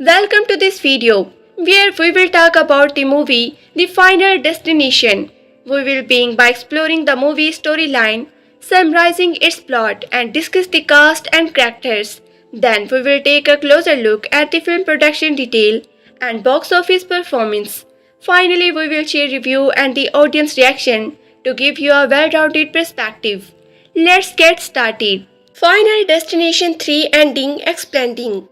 Welcome to this video where we will talk about the movie The Final Destination. We will begin by exploring the movie storyline, summarizing its plot and discuss the cast and characters. Then we will take a closer look at the film production detail and box office performance. Finally, we will share review and the audience reaction to give you a well-rounded perspective. Let's get started. Final Destination 3 ending explaining.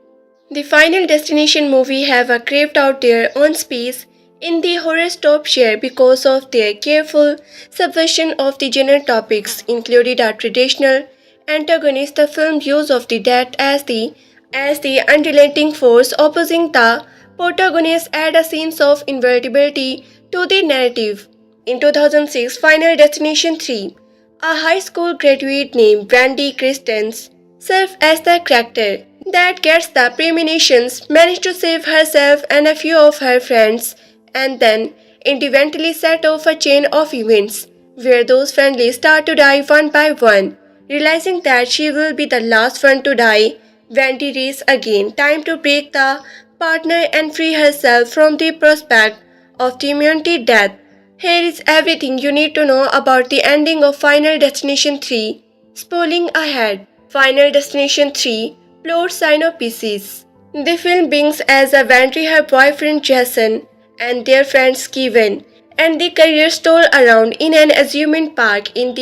The Final Destination movie have carved out their own space in the horror top share because of their careful subversion of the genre topics, included a traditional antagonist. The film's use of the death as the unrelenting force opposing the protagonist add a sense of inevitability to the narrative. In 2006, Final Destination 3, a high school graduate named Brandy Christens serves as the character that gets the premonitions, managed to save herself and a few of her friends, and then eventually set off a chain of events where those friendly start to die one by one. Realizing that she will be the last one to die, Wendy races again, time to break the partner and free herself from the prospect of the immunity death. Here is everything you need to know about the ending of Final Destination 3. Spoiling ahead. Final Destination 3 Plot synopsis. The film begins as Wendy, her boyfriend Jason, and their friends Kevin, and the career stroll around in an amusement park in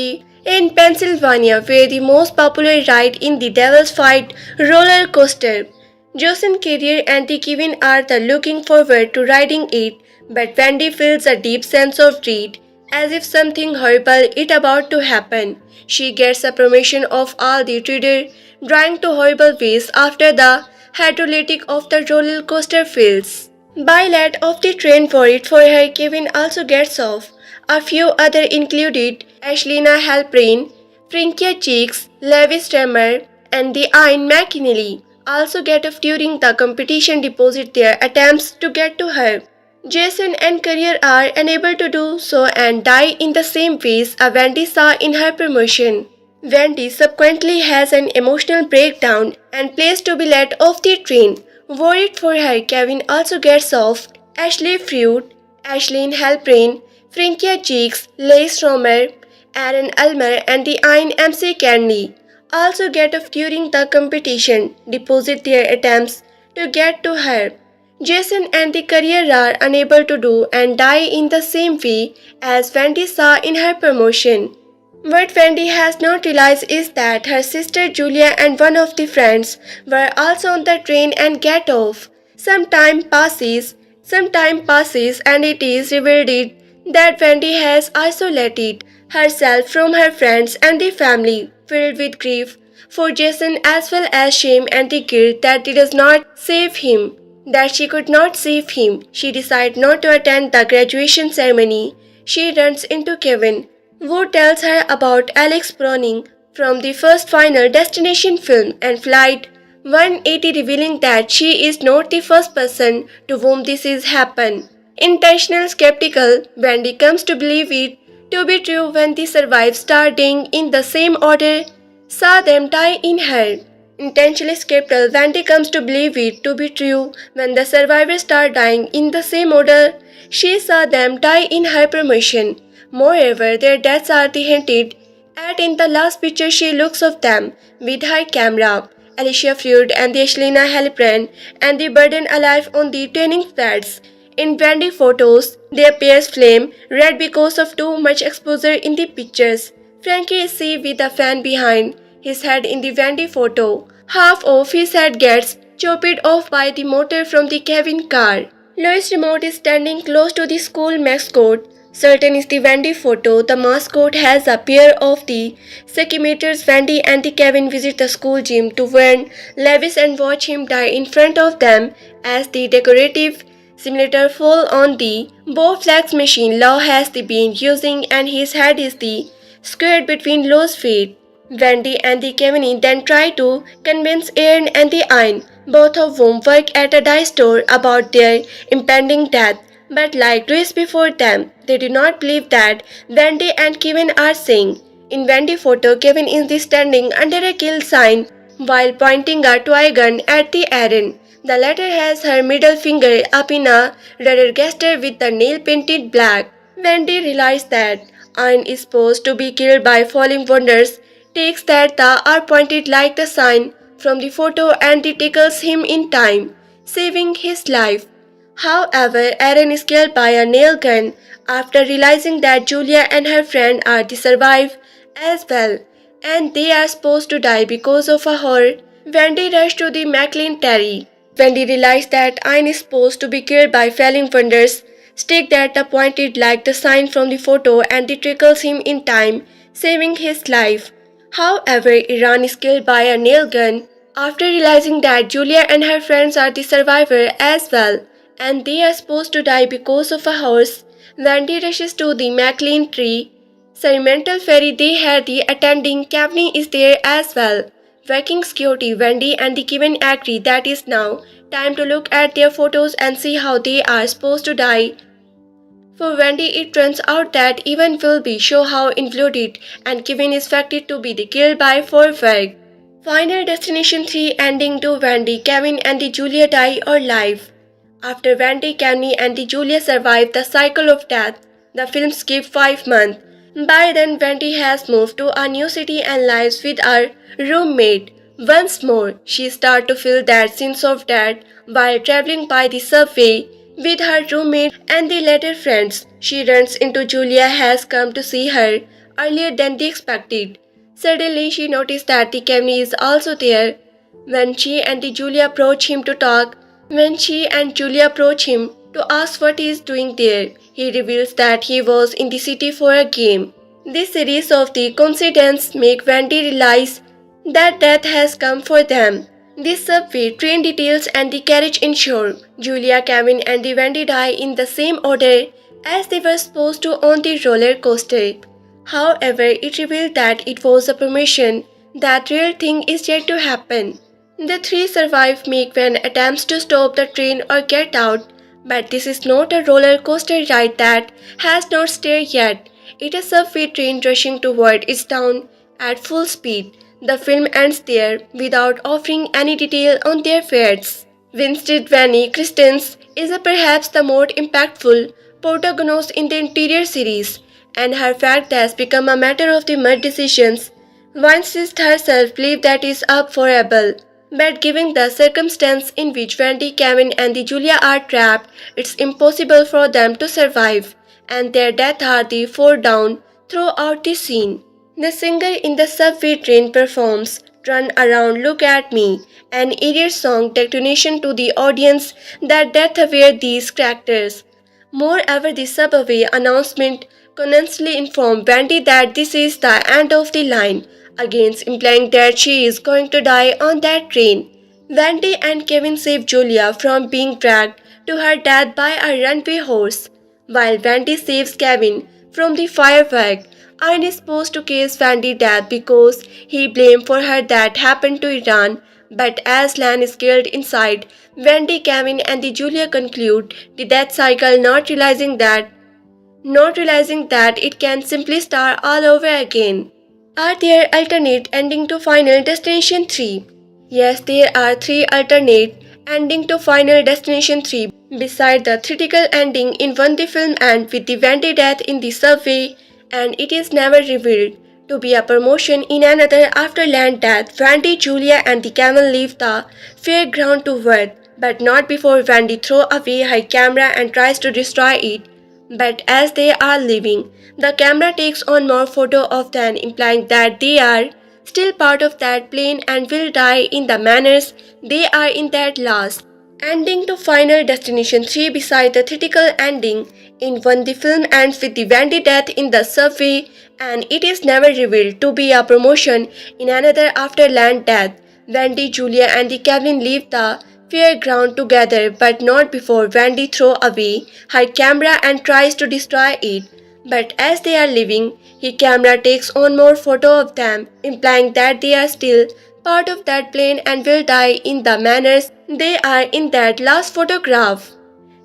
Pennsylvania, where the most popular ride in the Devil's Fight roller coaster. Jason, Carrier, and the Kevin are looking forward to riding it, but Wendy feels a deep sense of dread, as if something horrible is about to happen. She gets a premonition of all the trader drawing to horrible ways after the hydraulic of the roller coaster fails. By let of the train worried for her, Kevin also gets off. A few other included Ashlina Halprin, Frankia Cheeks, Levis Stemmer, and the Ian McKinley also get off during the competition deposit their attempts to get to her. Jason and Carrier are unable to do so and die in the same ways Wendy saw in her promotion. Wendy subsequently has an emotional breakdown and plays to be let off the train. Worried for her, Kevin also gets off. Ashley Fruit, Aislinn Halprin, Frankia Cheeks, Lace Romer, Aaron Ulmer, and the Ian MC Candy also get off during the competition, deposit their attempts to get to her. Jason and the career are unable to do and die in the same way as Wendy saw in her promotion. What Wendy has not realized is that her sister Julia and one of the friends were also on the train and get off. Some time passes and it is revealed that Wendy has isolated herself from her friends and the family, filled with grief for Jason as well as shame and the guilt that it does not save him. That she could not save him. She decides not to attend the graduation ceremony. She runs into Kevin, who tells her about Alex Browning from the first Final Destination film and Flight 180, revealing that she is not the first person to whom this has happened. Intentional skeptical, Wendy comes to believe it to be true when the survivors start dying in the same order saw them die in her. Intentionally skeptical, Wendy comes to believe it to be true when the survivors start dying in the same order she saw them die in her promotion. Moreover, their deaths are hinted at in the last picture she looks of them with her camera. Alicia Freud and the Ashlina Halpern and the burden alive on the training flats. In Wendy photos, their pairs flame red because of too much exposure in the pictures. Frankie is seen with a fan behind his head in the Wendy photo. Half of his head gets chopped off by the motor from the Kevin car. Louis Remote is standing close to the school mascot. Certain is the Wendy photo. The mascot has a pair of the skimators. Wendy and the Kevin visit the school gym to warn Levis and watch him die in front of them as the decorative simulator fall on the Bowflex machine Law has been using, and his head is squared between Law's feet. Wendy and the Kevin then try to convince Aaron and the Ian, both of whom work at a dye store, about their impending death. But like Louis before them, they do not believe that Wendy and Kevin are saying. In Wendy photo, Kevin is standing under a kill sign while pointing a toy gun at the Aaron. The latter has her middle finger up in a rudder gesture with the nail painted black. Wendy realizes that Ayn is supposed to be killed by falling wonders, takes that the are pointed like the sign from the photo and tickles him in time, saving his life. However, Aaron is killed by a nail gun after realizing that Julia and her friend are to survive as well, and they are supposed to die because of a horror. Wendy rushed to the McLean Terry. Wendy realized that Ayn is supposed to be killed by falling wonders, stick that pointed like the sign from the photo and it trickles him in time, saving his life. However, Iran is killed by a nail gun after realizing that Julia and her friends are the survivor as well, and they are supposed to die because of a horse. Wendy rushes to the McLean tree. Ceremonial ferry they had the attending Kavni is there as well. Working security, Wendy and the Kevin agree that is now time to look at their photos and see how they are supposed to die. For Wendy, it turns out that even will be show how involved and Kevin is fated to be killed by Forward. Final Destination 3 ending to Wendy, Kevin and the Julia die or live. After Wendy, Kevin and the Julia survive the cycle of death, the film skipped 5 months. By then, Wendy has moved to a new city and lives with her roommate. Once more, she starts to feel that sense of death while traveling by the subway with her roommate and the later friends. She runs into Julia has come to see her earlier than they expected. Suddenly, she noticed that the Kevin is also there. When she and the Julia approach him to talk, when she and Julia approach him to ask what he is doing there, he reveals that he was in the city for a game. This series of the coincidence make Wendy realize that death has come for them. This subway, train details and the carriage ensure Julia, Kevin and the Wendy die in the same order as they were supposed to on the roller coaster. However, it revealed that it was a permission, that real thing is yet to happen. The three survive make when attempts to stop the train or get out, but this is not a roller coaster ride that has not started yet. It is a subway train rushing toward its town at full speed. The film ends there without offering any detail on their fates. Winston Vanny Christens is perhaps the more impactful protagonist in the interior series, and her fact has become a matter of the mud decisions. Weinstein herself believes that is up for rebel. But given the circumstance in which Wendy, Kevin and the Julia are trapped, it's impossible for them to survive, and their deaths are the foreground throughout the scene. The singer in the subway train performs Turn Around, Look at Me, an eerie song declaration to the audience that death aware these characters. Moreover, the subway announcement constantly informed Wendy that this is the end of the line, against implying that she is going to die on that train. Wendy and Kevin save Julia from being dragged to her death by a runaway horse, while Wendy saves Kevin from the firework. Ayn is supposed to case Wendy's death because he blamed for her that happened to Iran, but as Lan is killed inside, Wendy, Kevin and the Julia conclude the death cycle not realizing that it can simply start all over again. Are there alternate ending to Final Destination 3? Yes, there are 3 alternate ending to Final Destination 3. Beside the theatrical ending in one the film ends with the Wendy death in the subway and it is never revealed to be a promotion in another after land death. Wendy, Julia and the camel leave the fairground to work, but not before Wendy throws away her camera and tries to destroy it. But as they are leaving, the camera takes on more photo of them, implying that they are still part of that plane and will die in the manners they are in that last ending to Final Destination 3. Beside the theatrical ending in one the film ends with the Wendy death in the subway and it is never revealed to be a promotion in another after land death. Wendy, Julia and the Kevin leave the fairground together, but not before Wendy throws away her camera and tries to destroy it. But as they are leaving, her camera takes on more photo of them, implying that they are still part of that plane and will die in the manners they are in that last photograph.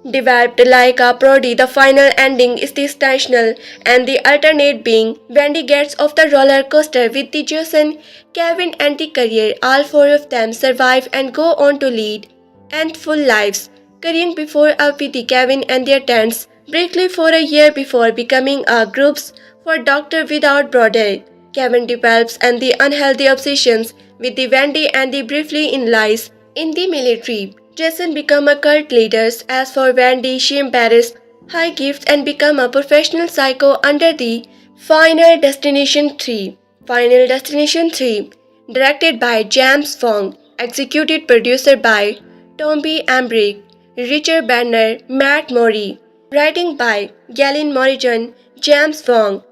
Developed like a parody, the final ending is the intentional and the alternate being Wendy gets off the roller coaster with the Jason, Kevin and the career. All 4 of them survive and go on to lead and full lives, careering before up with the Kevin and their tents, briefly for a year before becoming a groups for Doctor Without Border. Kevin develops and the unhealthy obsessions with the Wendy and the briefly in lies in the military. Jason become a cult leader. As for Wendy, she embarrassed high gifts and become a professional psycho under the Final Destination 3. Final Destination 3, directed by James Wong, executive producer by Tomby Emmerich, Richard Banner, Matt Mori, writing by Galen Morrison, James Wong,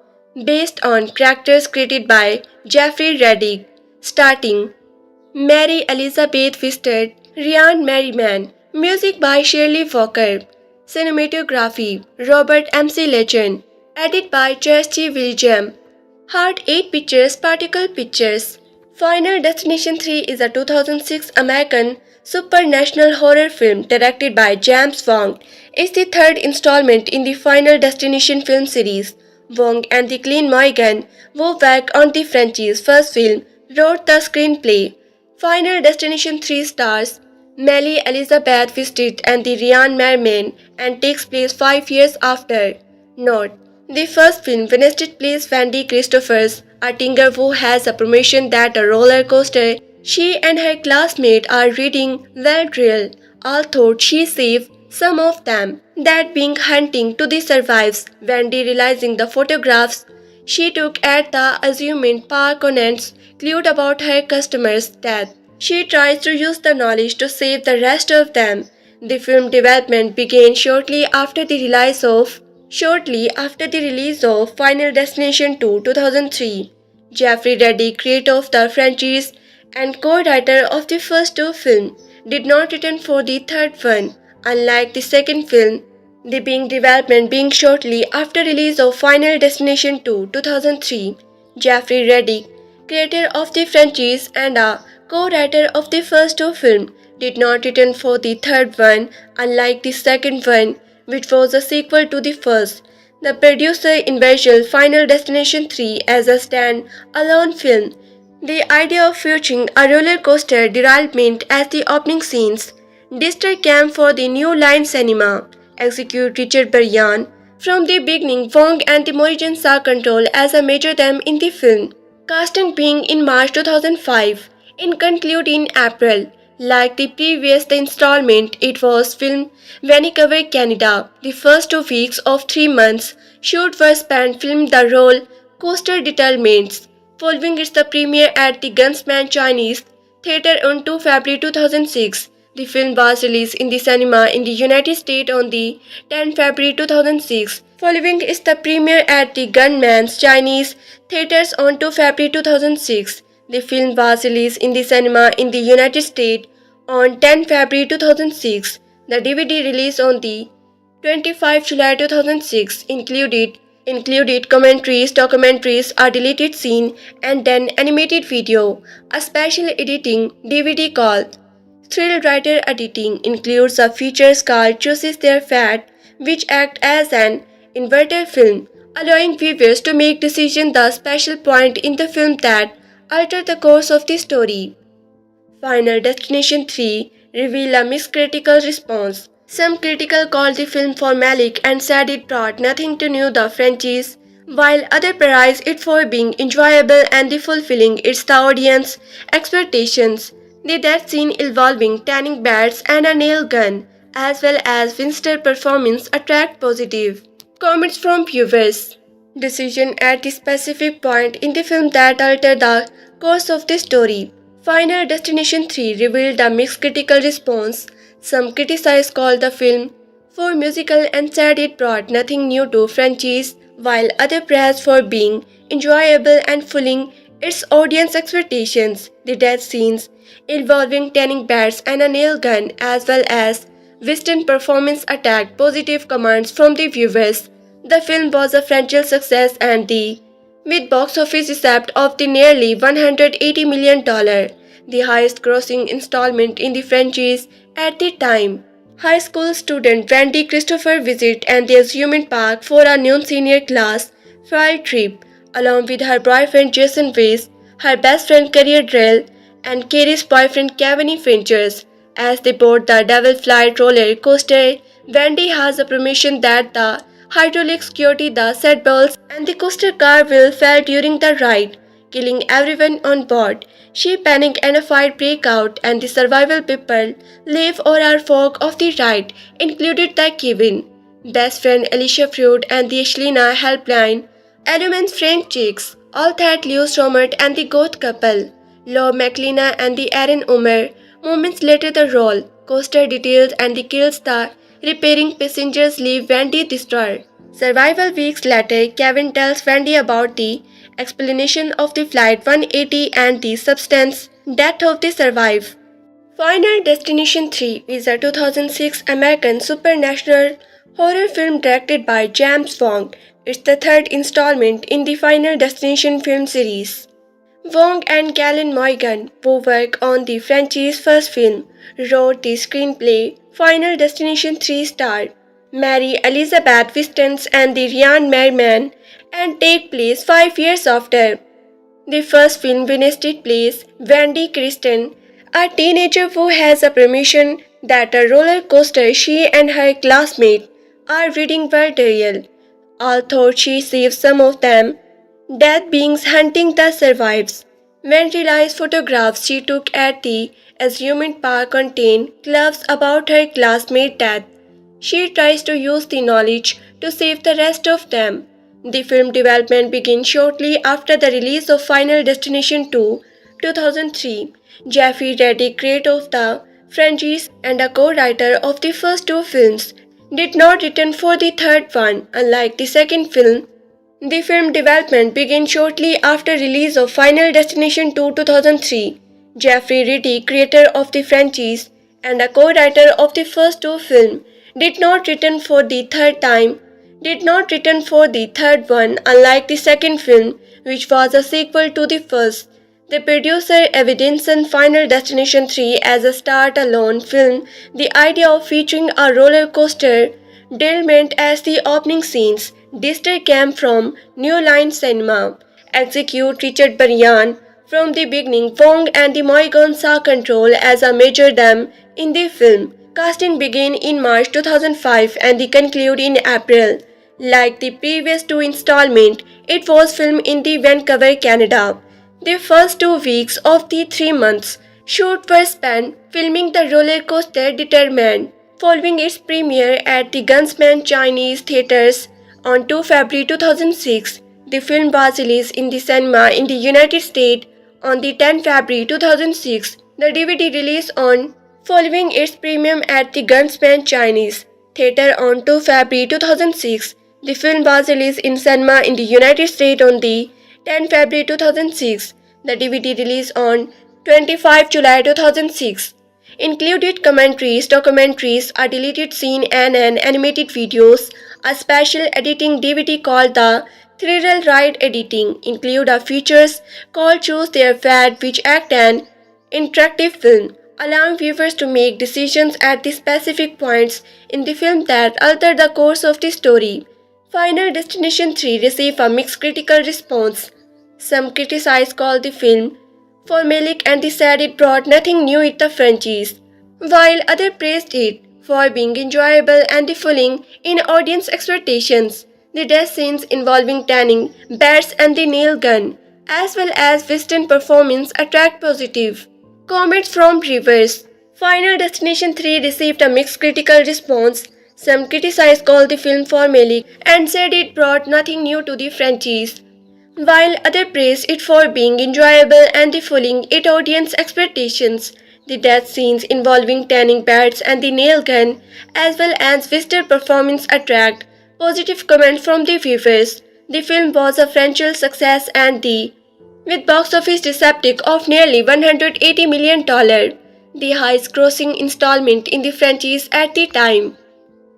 based on characters created by Jeffrey Reddick, starting Mary Elizabeth Winstead, Ryan Merriman, music by Shirley Walker, cinematography Robert M.C. Legend, edit by Chesty William, Heart 8 Pictures, Particle Pictures. Final Destination 3 is a 2006 American supernational horror film directed by James Wong. It's the third installment in the Final Destination film series. Wong and the Clean Morgan, who back on the franchise's first film, wrote the screenplay. Final Destination 3 stars Melly Elizabeth Winstead and the Ryan Merriman and takes place 5 years after. Note: the first film, Wednesday plays Wendy Christophers, a teenager who has a promotion at a roller coaster. She and her classmate are reading well drill, although she saves some of them. That being hunting to the survives, Wendy realizing the photographs she took at the amusement park connects clued about her customer's death. She tries to use the knowledge to save the rest of them. The film development began shortly after the release of Final Destination 2 2003. Jeffrey Reddick, creator of the franchise and co-writer of the first two films, did not return for the third one. Unlike the second film, the development being shortly after release of Final Destination 2 2003, Jeffrey Reddick, creator of the franchise and a co-writer of the first two films, did not return for the third one, unlike the second one, which was a sequel to the first. The producer envisioned Final Destination 3 as a stand-alone film. The idea of featuring a roller coaster derailment as the opening scenes District Camp for the New Line Cinema, execute Richard Bryan. From the beginning, Wong and the Morrison saw control as a major theme in the film, casting being in March 2005 and conclude in April. Like the previous installment, it was filmed Vancouver, Canada. The first 2 weeks of 3 months shoot were spent filming the roller coaster derailments. Following its premiere at the Gunsman Chinese Theatre on 2 February 2006, the film was released in the cinema in the United States on the 10 February 2006. Following its premiere at the Gunman's Chinese theaters on 2 February 2006, the film was released in the cinema in the United States on 10 February 2006. The DVD release on the 25 July 2006 included commentaries, documentaries, a deleted scene, and an animated video. A special editing DVD called Thrill Writer Editing includes a feature called Chooses Their Fate, which acts as an inverted film, allowing viewers to make decisions the special point in the film that alter the course of the story. Final Destination 3 revealed a mixed critical response. Some critics called the film formulaic and said it brought nothing to new the franchise, while others praised it for being enjoyable and fulfilling its the audience expectations. The death scene involving tanning beds and a nail gun, as well as Winster's performance, attract positive comments from viewers. Decision at the specific point in the film that alter the course of the story. Final Destination 3 revealed a mixed critical response. Some critics called the film for musical and said it brought nothing new to franchise, while others praised for being enjoyable and fulfilling its audience expectations. The death scenes involving tanning beds and a nail gun, as well as Winston's performance, attacked positive comments from the viewers. The film was a financial success and with box office received of the nearly $180 million, the highest grossing installment in the franchise at the time. High school student Wendy Christopher visit and the amusement park for a new senior class field trip, along with her boyfriend Jason Weiss, her best friend Career Drell, and Carrie's boyfriend Kevin Finchers. As they board the Devil Flight roller coaster, Wendy has a premonition that the hydraulic security, the set belts, and the coaster car will fail during the ride, killing everyone on board. She panics and a fight breaks out, and the survival people leave or are fork of the ride, included the Kevin, best friend Alicia Freud, and the Shelina helpline. Elements Frank Chicks, all that Lewis Romert and the goth couple, Law McLeana and the Aaron Omer. Moments later, the roll coaster details and the kills the repairing passengers leave Wendy distraught. Survival weeks later, Kevin tells Wendy about the explanation of the Flight 180 and the substance death of the survive. Final Destination 3 is a 2006 American supernatural horror film directed by James Wong. It's the third installment in the Final Destination film series. Wong and Galen Moygan, who worked on the franchise's first film, wrote the screenplay. Final Destination 3 star Mary Elizabeth Winstead and the Ryan Merriman and take place 5 years after. The first film Winstead plays Wendy Kristen, a teenager who has a premonition that a roller coaster she and her classmate are riding were real. Although she saves some of them, death beings hunting the survives. When realized photographs she took at the amusement park contain clues about her classmate death, she tries to use the knowledge to save the rest of them. The film development begins shortly after the release of Final Destination 2, 2003. Jeffrey Reddick, creator of the franchise and a co-writer of the first two films, did not return for the third one. Unlike the second film, the film development began shortly after release of Final Destination 2, 2003. Jeffrey Reddick, creator of the franchise and a co-writer of the first two films, did not return for the third one, unlike the second film, which was a sequel to the first. The producer evidenced Final Destination 3 as a start-alone film. The idea of featuring a roller coaster derailment as the opening scenes. Dister came from New Line Cinema. Execute Richard Bryan. From the beginning, Wong and the Moygan saw control as a major them in the film. Casting began in March 2005 and the conclude in April. Like the previous two installments, it was filmed in the Vancouver, Canada. The first 2 weeks of the 3 months shoot were spent filming the roller coaster Determined. Following its premiere at the Gunsman Chinese theaters on 2 February 2006, the film was released in the cinema in the United States on the 10 February 2006. The DVD release on following its premiere at the Gunsman Chinese theater on 2 February 2006. The film was released in cinema in the United States on the 10 February 2006. The DVD release on 25 July 2006. Included commentaries, documentaries, a deleted scene and an animated videos. A special editing DVD called the Thrill Ride Editing include a features called Choose Their Fate, which act an interactive film, allowing viewers to make decisions at the specific points in the film that alter the course of the story. Final Destination 3 received a mixed critical response. Some criticized called the film formulaic and said it brought nothing new in the franchise, while others praised it for being enjoyable and fulfilling in audience expectations. The death scenes involving tanning, bats and the nail gun, as well as Western performance attract positive comments from reviewers. Final Destination 3 received a mixed critical response. Some criticized called the film formulaic and said it brought nothing new to the franchise, while others praised it for being enjoyable and fulfilling its audience expectations. The death scenes involving tanning beds and the nail gun, as well as Western performance attract positive comments from the viewers. The film was a financial success with box office receptive of nearly $180 million, the highest grossing installment in the franchise at the time.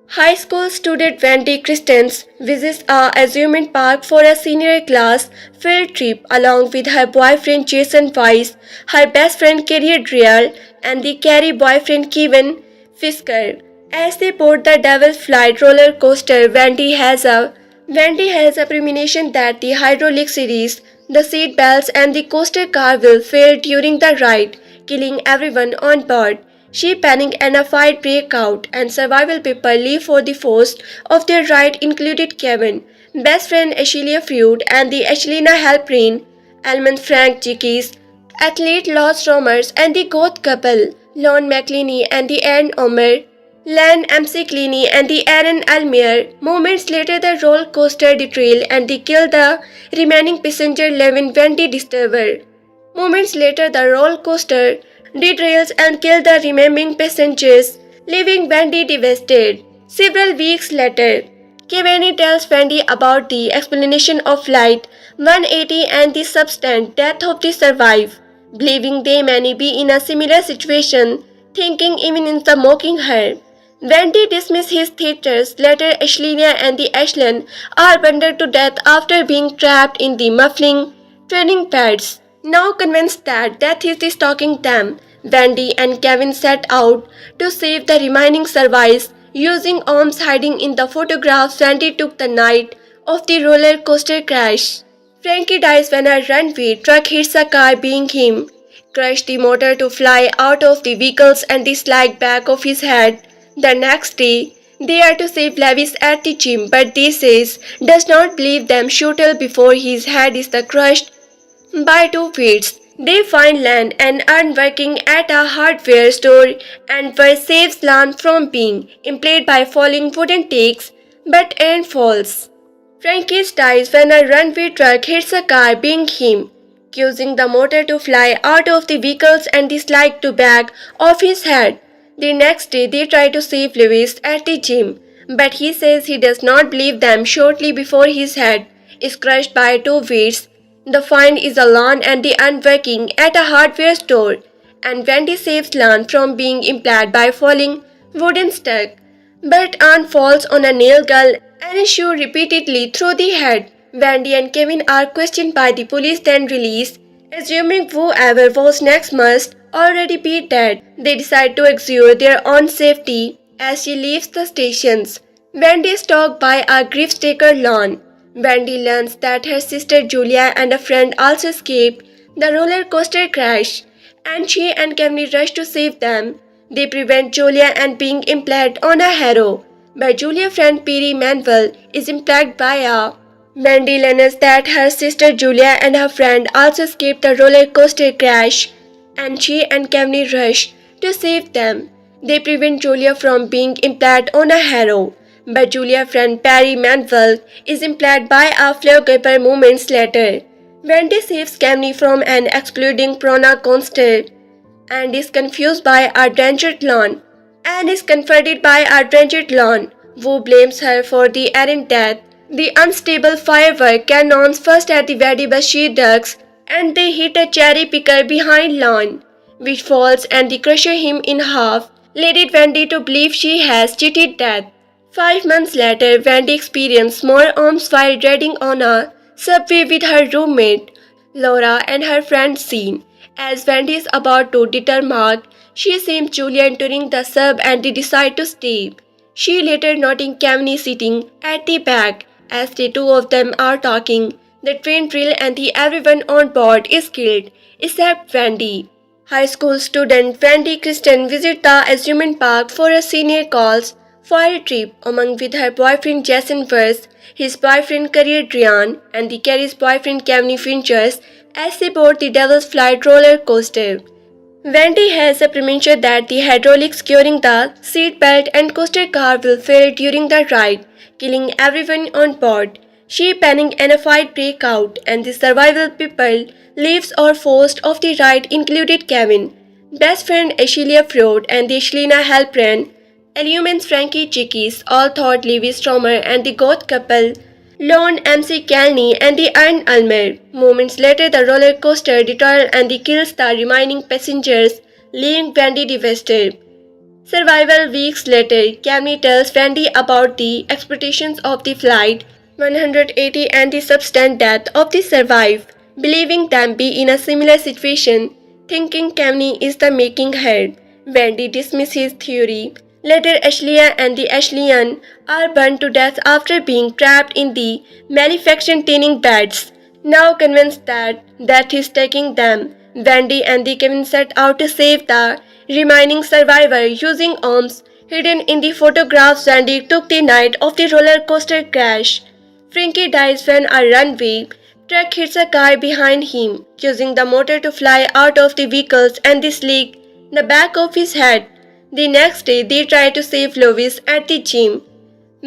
High school student Wendy Kristen visits a amusement park for a senior class field trip along with her boyfriend Jason Weiss, her best friend Carrie Dreal, and the Carrie boyfriend Kevin Fisker. As they board the Devil Flight roller coaster, Wendy has a premonition that the hydraulic series, the seat belts, and the coaster car will fail during the ride, killing everyone on board. She panicked and a fight breaks out, and survival people leave for the first of their ride included Kevin, best friend Ashelia Freud, and the Ashelina Halprin, Almond Frank Jickeys, athlete Lost Romers, and the goth couple, Lon McLeany and the Anne Omer, Lan McCleany and the Aaron Almere. Moments later, the roller coaster derailed and they killed the remaining passenger Levin Wendy Disturber. Moments later, the roller coaster derails and kills the remaining passengers, leaving Wendy devastated. Several weeks later, Kevin tells Wendy about the explanation of Flight 180 and the subsequent death of the survived, believing they may be in a similar situation, thinking even in the mocking her. Wendy dismisses his theaters. Later, Ashlina and the Ashland are burned to death after being trapped in the muffling training pads. Now convinced that death is stalking them, Wendy and Kevin set out to save the remaining survivors. Using arms hiding in the photographs, Wendy took the night of the roller coaster crash. Frankie dies when a runway truck hits a car behind him, crushed the motor to fly out of the vehicles and the slide back of his head. The next day, they are to save Levis at the gym, but they says does not believe them shuttle before his head is crushed by two feet. They find Lan and Anne working at a hardware store and Ver saves Lan from being impaled by falling wooden stakes, but Anne falls. Frankie dies when a runway truck hits a car behind him, causing the motor to fly out of the vehicles and the slide to back off his head. The next day, they try to save Lewis at the gym, but he says he does not believe them shortly before his head is crushed by two weights. The find is a Lan and the Anne working at a hardware store, and Wendy saves Lan from being impaled by falling wooden stuck. But Anne falls on a nail gun and is shot repeatedly through the head. Wendy and Kevin are questioned by the police, then released, assuming whoever was next must already be dead. They decide to ensure their own safety as she leaves the stations. Wendy is stalked by a grief-stricken Lon. Wendy learns that her sister Julia and a friend also escaped the roller coaster crash, and she and Kevin rush to save them. They prevent Julia and being impaled on a harrow, but Julia's friend Perry Manuel is impaled by a. Wendy learns that her sister Julia and her friend also escaped the roller coaster crash, and she and Kevin rush to save them. They prevent Julia from being impaled on a harrow, but Julia's friend Perry Manuel is impaled by a flagger moments later. Wendy saves Kevin from an exploding piranha monster and is confused by a drenched Lon, and is confronted by a drenched Lon, who blames her for the errant death. The unstable firework cannons first at the Wendy, but she ducks, and they hit a cherry picker behind Lon, which falls and they crush him in half, leading Wendy to believe she has cheated death. 5 months later, Wendy experiences more arms while riding on a subway with her roommate, Laura, and her friend Sean. As Wendy is about to deter Mark, she sees Julia entering the sub and they decide to stay. She later noting Kevin sitting at the back as the two of them are talking. The train drill and everyone on board is killed except Wendy. High school student Wendy Kristen visits the amusement park for a senior calls for a trip among with her boyfriend Jason Verse, his boyfriend Career Drian, and the Carrie's boyfriend Kevin Finchers as they board the Devil's Flight roller coaster. Wendy has a premonition that the hydraulics securing the seat belt and coaster car will fail during the ride, killing everyone on board. She panics and a fight breaks out, and the survival people leaves or forced off the ride included Kevin, best friend Ashelia Freud, and the Ashelina Halpern, Illumines Frankie Chickies, all thought Levi Stromer, and the goth couple Lon McCleany and the Iron Almer. Moments later, the roller coaster derails and kills the remaining passengers, leaving Wendy devastated. Survival weeks later, Kevin tells Wendy about the expectations of the flight 180 and the subsequent death of the survived, believing them be in a similar situation, thinking Kevin is the making her. Wendy dismisses his theory. Later, Ashleigh and the Ashleyan are burned to death after being trapped in the malfunction tanning beds. Now convinced that death is taking them, Wendy and the Kevin set out to save the remaining survivor using arms hidden in the photographs Wendy took the night of the roller coaster crash. Frankie dies when a runway truck hits a car behind him, causing the motor to fly out of the vehicles and this leak the back of his head. The next day, they try to save Lois at the gym,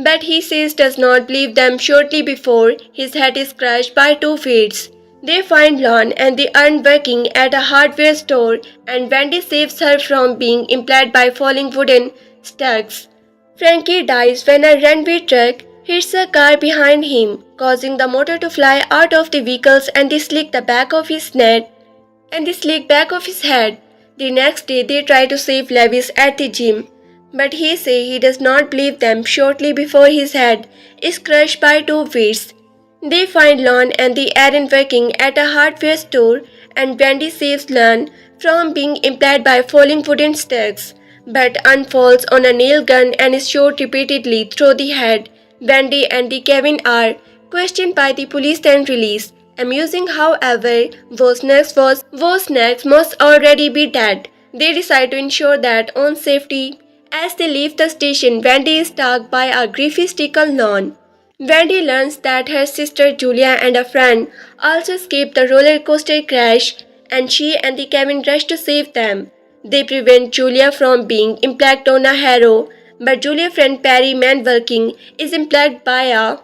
but he says does not believe them shortly before his head is crushed by two feet. They find Lon and the aunt working at a hardware store and Wendy saves her from being impaled by falling wooden stakes. Frankie dies when a runway truck hits a car behind him, causing the motor to fly out of the vehicles and slick the back of his neck and the slick back of his head. The next day they try to save Lewis at the gym, but he says he does not believe them shortly before his head is crushed by two weights. They find Lon and the Aaron working at a hardware store and Wendy saves Lon from being impaled by falling wooden stakes, but unfalls on a nail gun and is shot repeatedly through the head. Wendy and the Kevin are questioned by the police and released. Amusing, however, Wozniak must already be dead. They decide to ensure that own safety. As they leave the station, Wendy is stalked by a griefy stickle Lon. Wendy learns that her sister Julia and a friend also escaped the roller coaster crash and she and the Kevin rush to save them. They prevent Julia from being impaled on a harrow, but Julia's friend Perry Manworking is impaled by a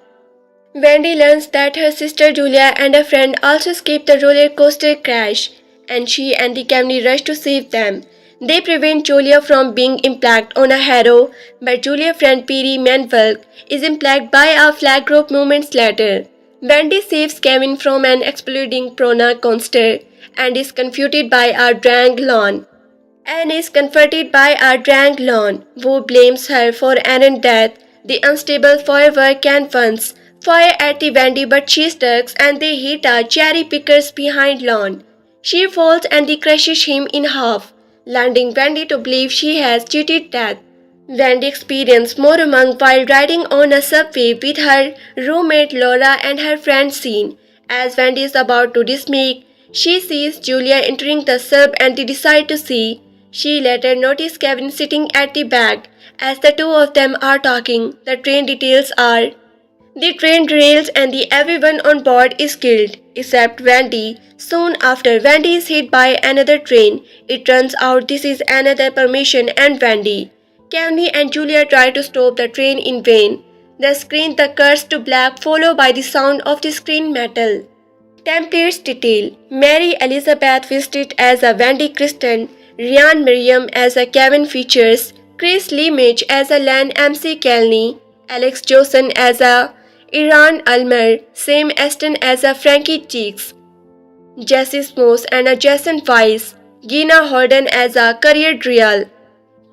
Wendy learns that her sister Julia and a friend also escaped the roller coaster crash, and she and the Kevin rush to save them. They prevent Julia from being impaled on a harrow, but Julia's friend Perry Manwork is impaled by a flag rope moments later. Wendy saves Kevin from an exploding prona coaster and is confronted by a drunk Lon. Who blames her for Aaron's death. The unstable firework can once fire at the Wendy, but she sticks and they hit a cherry pickers behind Lon. She falls and he crushes him in half, landing Wendy to believe she has cheated death. Wendy experiences more among while riding on a subway with her roommate Laura and her friend Sean. As Wendy is about to dismiss, she sees Julia entering the sub and they decide to see. She later notices Kevin sitting at the back. As the two of them are talking, the train derails and everyone on board is killed, except Wendy. Soon after, Wendy is hit by another train. It turns out this is another permission and Wendy. Kevin and Julia try to stop the train in vain. The screen cuts to black followed by the sound of the screen metal. Templates detail: Mary Elizabeth visited as a Wendy Kristen, Ryan Miriam as a Kevin Features, Chris Lemage as a Len MC Kelly, Alex Johnson as a Iran Almer, Sam Aston as a Frankie Cheeks, Jesse Smoss and a Jason Weiss, Gina Holden as a Career Drill,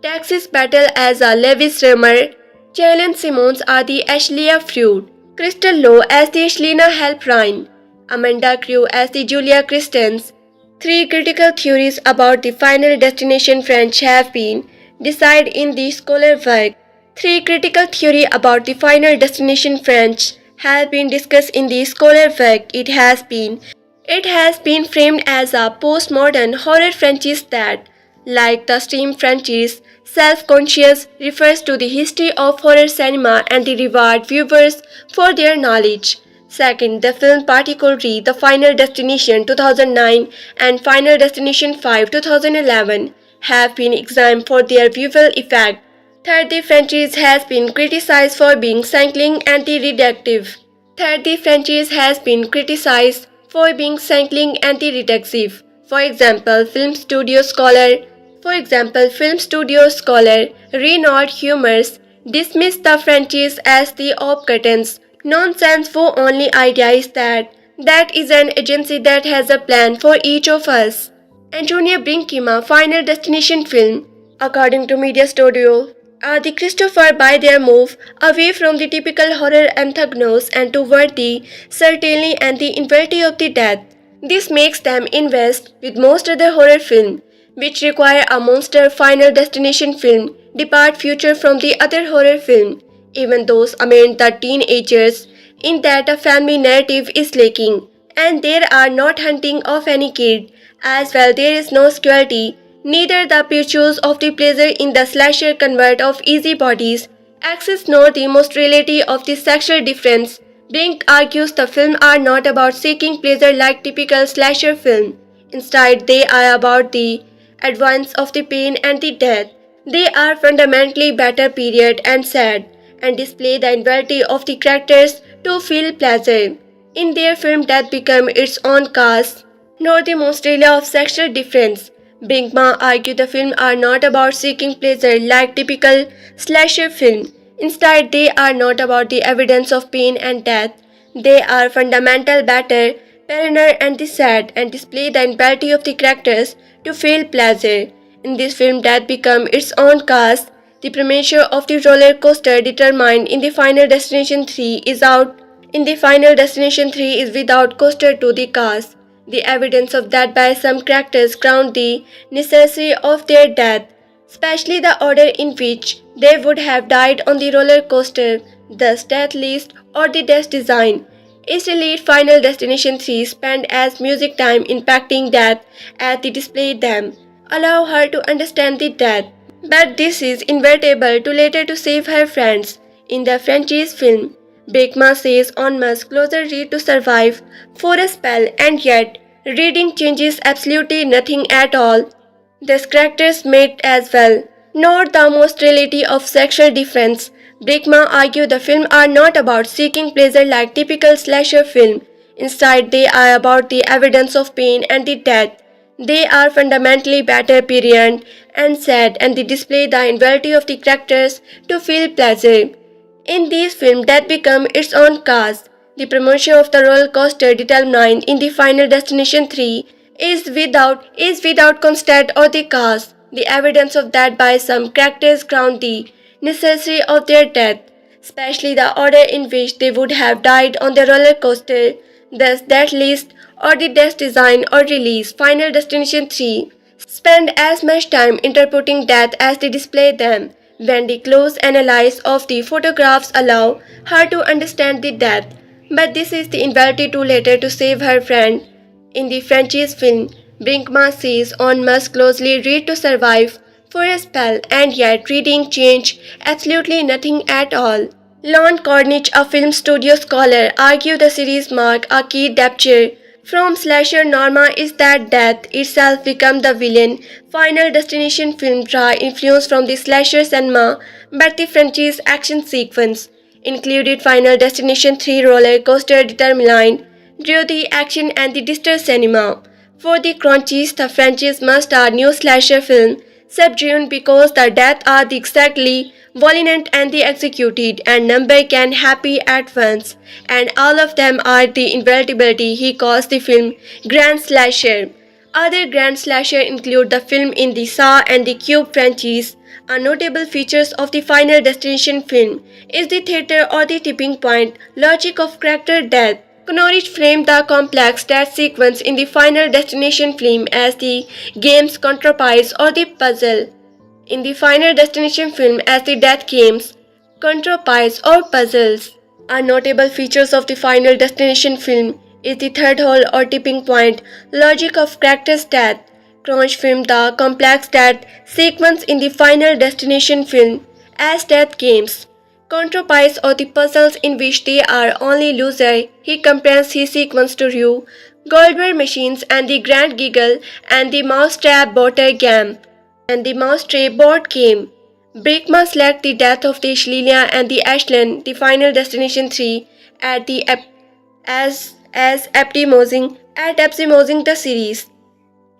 Texas Battle as a Lewis Rimmer, Jalen Simmons as the Ashleigh Fruit, Crystal Lowe as the Ashlina Helprine, Amanda Crew as the Julia Christens. 3 critical theories about the Final Destination French have been decided in the scholar work. 3 critical theories about the Final Destination French have been discussed in the scholar work. It has been framed as a postmodern horror franchise that, like the Steam franchise, self-conscious refers to the history of horror cinema and the reward viewers for their knowledge. Second, the film particularly The Final Destination 2009 and Final Destination 5 2011 have been examined for their visual effect. Third, the franchise has been criticized for being cycling anti-reductive. For example, film studio scholar Reynold Humers dismissed the franchise as the off-curtains nonsense. For only idea is that is an agency that has a plan for each of us. Antonia Brinkema Final Destination film. According to Media Studio, the Christopher by their move away from the typical horror antagonist and toward the certainty and the inverity of the death. This makes them invest with most other horror films, which require a monster Final Destination film, depart future from the other horror film. Even those among the teenagers, in that a family narrative is lacking, and there are not hunting of any kid. As well, there is no security Neither the pursuit of the pleasure in the slasher convert of easy bodies, access nor the most reality of the sexual difference. Brink argues the film are not about seeking pleasure like typical slasher film. Instead, they are about the advance of the pain and the death. They are fundamentally better period and sad, and display the inability of the characters to feel pleasure. In their film Death become its own cause, nor the Australia of sexual difference. Brinkma argued the film are not about seeking pleasure like typical slasher film. Instead, they are not about the evidence of pain and death. They are fundamental better, paranoid and the sad, and display the inability of the characters to feel pleasure. In this film, death becomes its own cause. The premiere of the roller coaster determined in the Final Destination 3 is out. In the Final Destination 3 is without coaster to the cast. The evidence of that by some characters ground the necessity of their death, especially the order in which they would have died on the roller coaster, thus death list or the death design. Its elite Final Destination 3 spent as music time impacting death as they displayed them, allow her to understand the death. But this is inevitable to later to save her friends. In the franchise film, Brinkma says on must closer read to survive for a spell, and yet reading changes absolutely nothing at all. These characters mate as well, nor the most reality of sexual difference. Brinkma argue the film are not about seeking pleasure like typical slasher film. Instead, they are about the evidence of pain and the death. They are fundamentally better period and sad, and they display the inability of the characters to feel pleasure. In these films, death becomes its own cause. The promotion of the roller coaster determined in the Final Destination 3 is without constant or the cause. The evidence of that by some characters ground the necessity of their death, especially the order in which they would have died on the roller coaster, thus death list or the death design or release. Final Destination 3 spend as much time interpreting death as they display them. When the close analysis of the photographs allow her to understand the death, but this is the inability to later to save her friend. In the franchise film, Brinkma says on must closely read to survive for a spell, and yet reading change absolutely nothing at all. Lon Cornish, a film studio scholar, argued the series mark a key departure from slasher norma is that death itself become the villain. Final Destination film draw influence from the slasher cinema, but the franchise action sequence included Final Destination 3 roller coaster determined drew the action and the distress cinema. For the crunchies, the franchise must start new slasher film, subdued because the deaths are the exactly violent and the executed, and number can happy at once, and all of them are the inevitability. He calls the film grand slasher. Other grand slasher include the film in the Saw and the Cube franchise. A notable features of the Final Destination film is the theater or the tipping point logic of character death. Norwich framed the complex death sequence in the Final Destination film as the game's counterpart or the puzzle. In the Final Destination film as the death games, counterparts or puzzles. A notable features of the Final Destination film is the third hole or tipping point logic of character's death. Cronch filmed the complex death sequence in the Final Destination film as death games, counterparts or the puzzles in which they are only loser. He compares his sequence to Rue, Goldberg machines and the Grand Giggle and the Mousetrap board game. Brinkma select the death of the Shlilia and the Ashland, the Final Destination 3, at the as epitomizing the series.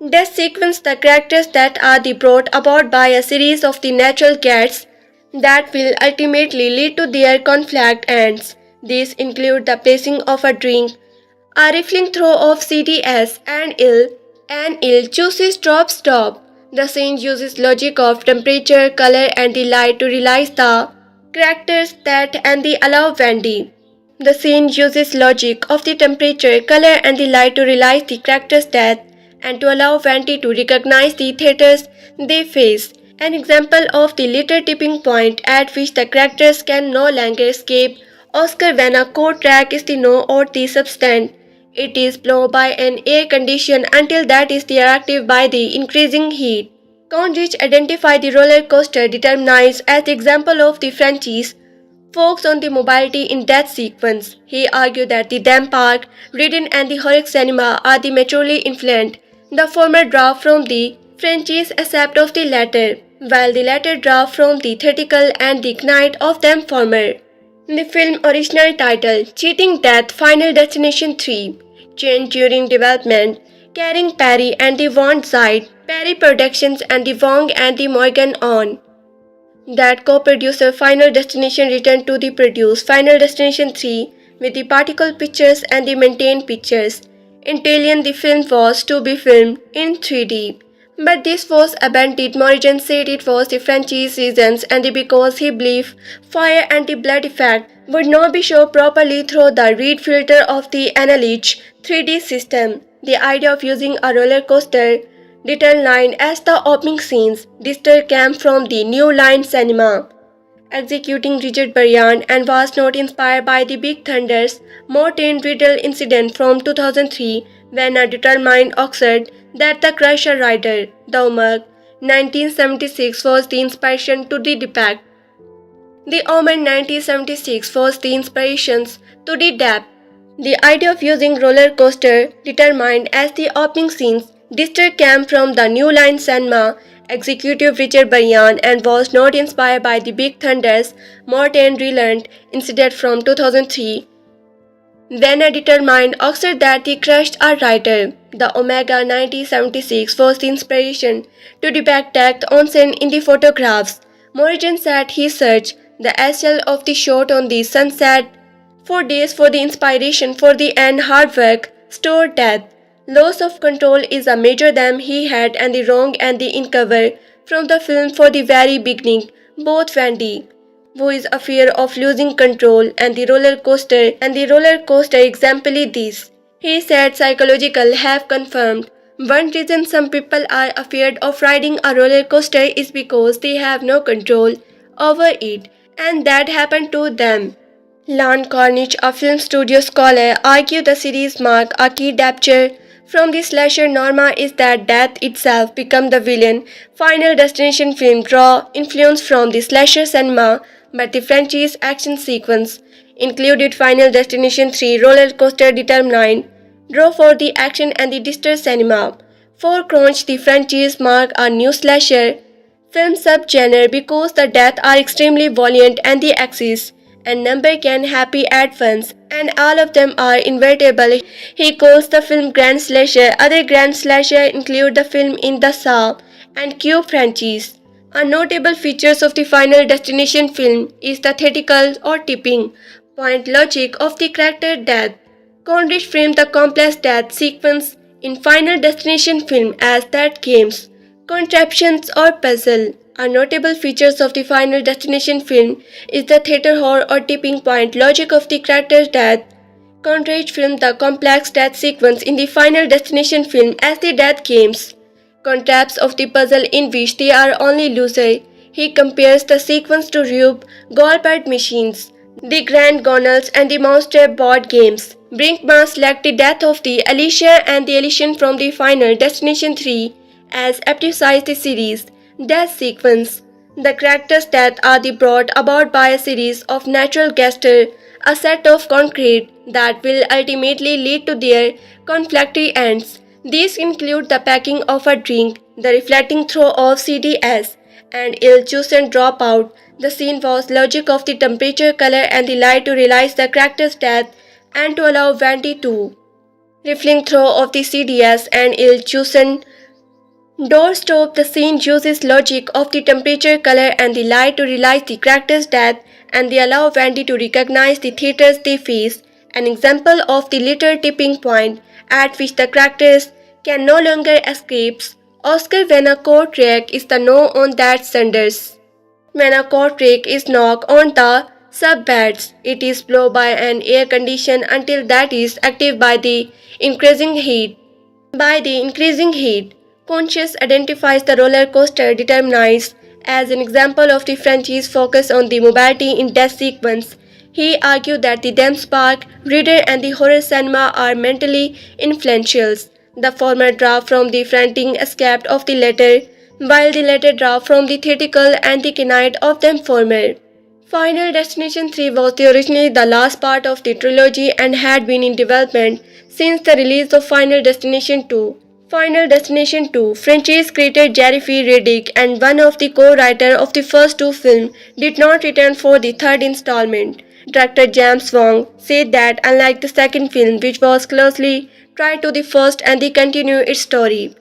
Death sequence the characters that are the brought about by a series of the natural cats that will ultimately lead to their conflict ends. These include the placing of a drink, a rifling throw of CDS, and ill chooses stop. The scene uses logic of temperature, color, and the light to realize the characters that and the allow Wendy. The scene uses logic of the temperature, color, and the light to realize the character's death and to allow Wendy to recognize the theaters they face. An example of the later tipping point at which the characters can no longer escape Oscar when a code track is the no or the substance. It is blown by an air condition until that is reactive by the increasing heat. Conrich identified the roller coaster determinants as the example of the franchise focus on the mobility in that sequence. He argued that the theme park, ridden and the horror cinema are the maturely influent, the former draw from the franchise accept of the latter, while the latter draw from the theatrical and the ignite of them former. The film original title Cheating Death Final Destination 3 changed during development, carrying Perry and the Von Zeit, Perry Productions and the Wong and the Morgan on. That co-producer Final Destination returned to the produce Final Destination 3 with the particle pictures and the maintained pictures. In Italian, the film was to be filmed in 3D. But this was abandoned. Morgan said it was the franchise reasons and because he believed fire and the blood effect would not be shown properly through the read filter of the analyzed 3D system. The idea of using a roller coaster detail line as the opening scenes distor came from the New Line Cinema, executing Richard Brian and was not inspired by the Big Thunder's Morton Riddle incident from 2003 when a determined occurred that the Crusher Rider, the Omen 1976 was the inspiration to the depict. The Omen 1976 was the inspirations to the depth. The idea of using roller coaster determined as the opening scenes distor came from the New Line Cinema executive Richard Brian and was not inspired by the Big Thunder's Morton Riddle incident from 2003 when a determined occurred that he crushed a rider. The Omega 1976 was the inspiration to depict death on scene in the photographs. Morgan said he searched the SL of the shot on the sunset for days for the inspiration for the end hard work, store death. Loss of control is a major theme he had and the wrong and the in cover from the film for the very beginning. Both Wendy, who is a fear of losing control, and the roller coaster exemplary this. He said psychological have confirmed. One reason some people are afraid of riding a roller coaster is because they have no control over it, and that happened to them. Lon Cornish, a film studio scholar, argued the series marked a key departure from the slasher norma is that death itself become the villain. Final Destination film draw influence from the slasher cinema, but the franchise action sequence included Final Destination 3 roller coaster determined draw for the action and the distress cinema. For Crunch, the franchise mark a new slasher film subgenre because the deaths are extremely violent and the axis and number can happy at once and all of them are inevitable. He calls the film Grand Slasher. Other Grand Slasher include the film in the Saw and Cube franchise. A notable features of the Final Destination film is the theatrical or tipping point logic of the character death. Conrich framed the complex death sequence in Final Destination film as that games, contraptions or puzzle. A notable features of the Final Destination film is the theater horror or tipping point logic of the character's death. Conrich framed the complex death sequence in the Final Destination film as the death games, contrapts of the puzzle in which they are only loser. He compares the sequence to Rube Goldberg machines, the Grand Gonals and the Mousetrap board games. Brinkman select the death of the Alicia and the Elysian from the Final Destination 3 as emphasize the series' death sequence. The characters' deaths are brought about by a series of natural gestures, a set of concrete that will ultimately lead to their conflicting ends. These include the packing of a drink, the reflecting throw of CDS, and ill-chosen dropout. The scene was logic of the temperature, color, and the light to realize the character's death and to allow Wendy to reflecting throw of the CDS and ill-chosen doorstop. The scene uses logic of the temperature, color, and the light to realize the character's death and they allow Wendy to recognize the theaters they face. An example of the later tipping point at which the characters can no longer escape. Oscar when a court rack is the no on that Sanders. When a court rack is knocked on the subbeds, it is blown by an air condition until that is active by the increasing heat. Conscious identifies the roller coaster determinants as an example of the franchise focus on the mobility in death sequence. He argued that the theme park, reader and the horror cinema are mentally influential. The former draw from the frantic escape of the latter, while the latter draw from the theatrical and the knight of them former. Final Destination 3 was originally the last part of the trilogy and had been in development since the release of Final Destination 2. Final Destination 2, franchise creator Jerry F. Reddick and one of the co-writers of the first two films, did not return for the third installment. Director James Wong said that unlike the second film, which was closely tied to the first and they continue its story,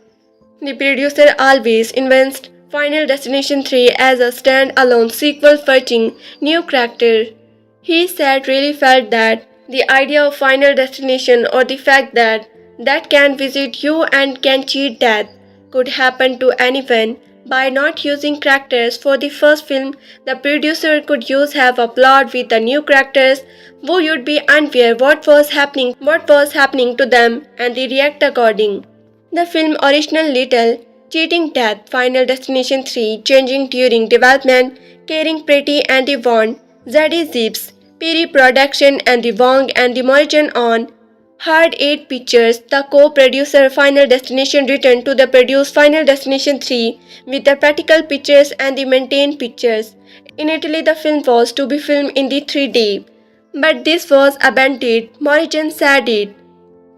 the producer always invents Final Destination 3 as a stand-alone sequel featuring new characters. He said really felt that the idea of Final Destination or the fact that can visit you and can cheat death could happen to anyone. By not using characters for the first film, the producer could have a plot with the new characters who would be unaware what was happening to them and they react according. The film original Little Cheating Death, Final Destination 3, changing during development, Caring Pretty and the Wand, Zadie Zips, Piri Production and the Wong and the Morrison on Hard 8 Pictures, the co-producer Final Destination returned to the produce Final Destination 3 with the practical pictures and the maintained pictures. In Italy, the film was to be filmed in the 3D, but this was abandoned. Morrison said it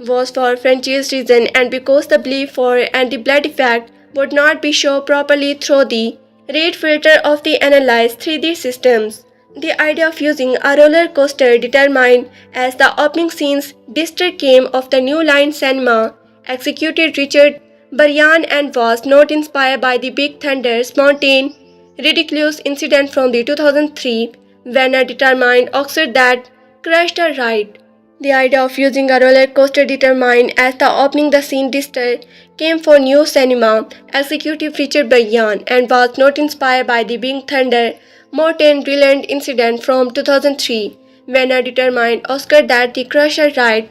was for franchise reason and because the belief for and the blood effect would not be shown properly through the red filter of the analyzed 3D systems. The idea of using a roller coaster determined as the opening scenes district came of the New Line Cinema, executed Richard Baryan and was not inspired by the Big Thunder's Mountain ridiculous incident from the 2003 when a determined Oxford that crashed a ride. The idea of using a roller coaster determined as the opening the scene district came for New Cinema executive Richard Baryan and was not inspired by the Big Thunder Mountain Brilliant incident from 2003 when a determined Oscar that the crusher ride.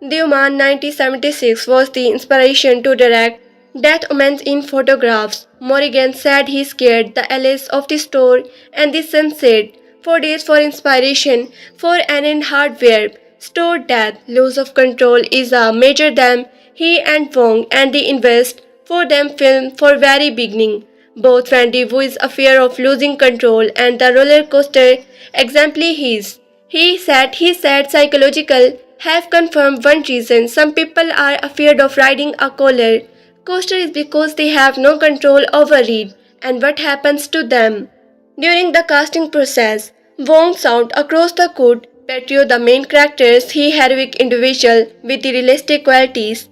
The Oman 1976 was the inspiration to direct Death Omens in photographs. Morrigan said he scared the Alice of the store and the sunset 4 days for inspiration for an hardware store death. Loss of control is a major them he and Wong and the invest for them film for very beginning. Both Randy Wu's fear of losing control and the roller coaster example he said psychological have confirmed one reason some people are afraid of riding a roller coaster is because they have no control over it and what happens to them. During the casting process, Wong sound across the court portrayed the main characters he heroic individual with the realistic qualities.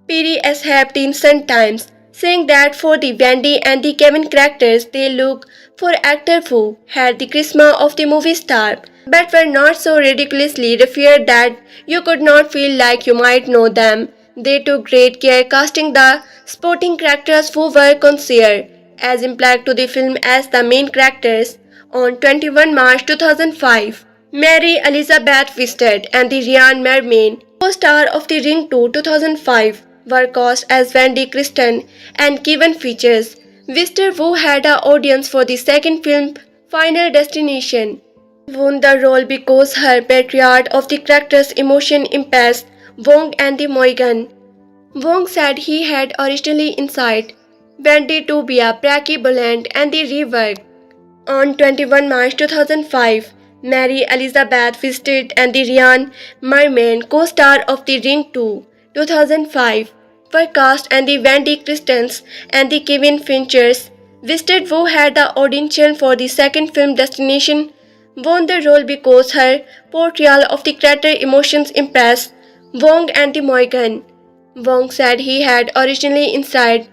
Piri has helped in Sun Times, saying that for the Wendy and the Kevin characters they look for actors who had the charisma of the movie star, but were not so ridiculously revered that you could not feel like you might know them. They took great care casting the sporting characters who were considered as implied to the film as the main characters. On 21 March 2005, Mary Elizabeth Winstead and the Ryan Merman, co-star of The Ring 2 2005, were cast as Wendy Kristen and Kevin Features. Winstead, who had an audience for the second film, Final Destination, won the role because her portrayal of the character's emotion impressed Wong and the Morgan. Wong said he had originally inspired Wendy to be a pracky bullet and the rework. On 21 March 2005, Mary Elizabeth Winstead and the Ryan Merman, co-star of The Ring 2 2005, were cast and the Wendy Kristens and the Kevin Finchers. Winstead, who had the audition for the second film Destination, won the role because her portrayal of the character emotions impressed Wong and the Morgan. Wong said he had originally inspired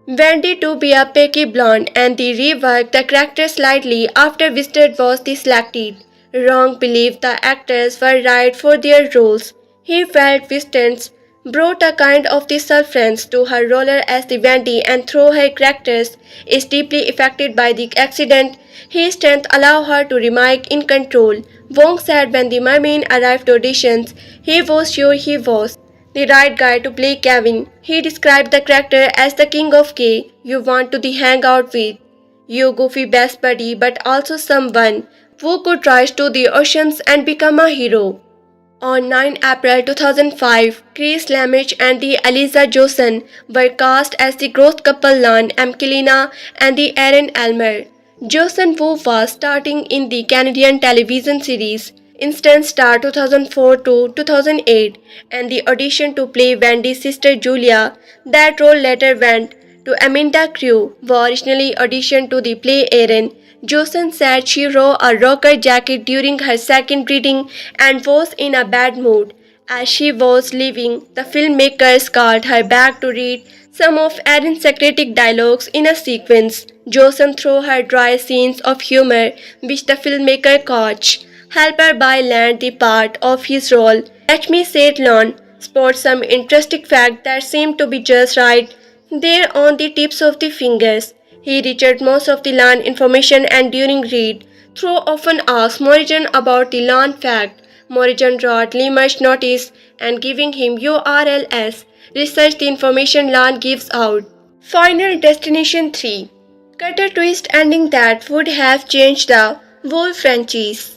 Wendy to be a pecky blonde and they reworked the character slightly after Winstead was selected. Wong believed the actors were right for their roles. He felt Winstead brought a kind of the substance to her role as the Wendy and though her characters is deeply affected by the accident, his strength allowed her to remain in control. Wong said when the merman arrived to auditions, he was sure he was the right guy to play Kevin. He described the character as the king of K you want to hang out with. Your goofy best buddy but also someone who could rise to the oceans and become a hero. On 9 April 2005, Chris Lamich and the Eliza Johnson were cast as the growth couple Lan Emkelina and the Aaron Elmer. Johnson Wu was starting in the Canadian television series Instant Star 2004 to 2008 and the audition to play Wendy's sister Julia. That role later went to Amanda Crew, who originally auditioned to the play Erin. Johnson said she wore a rocker jacket during her second reading and was in a bad mood. As she was leaving, the filmmakers called her back to read some of Erin's Socratic dialogues in a sequence. Johnson threw her dry scenes of humor, which the filmmaker caught. Help her by land the part of his role. Let me say it, Lon. Spot some interesting fact that seemed to be just right there on the tips of the fingers. He reached most of the land information and during read, through often asked Morrigan about the land fact. Morrigan wrote Limer's notice and giving him URLs. Research the information land gives out. Final Destination 3. Cut a twist ending that would have changed the whole franchise.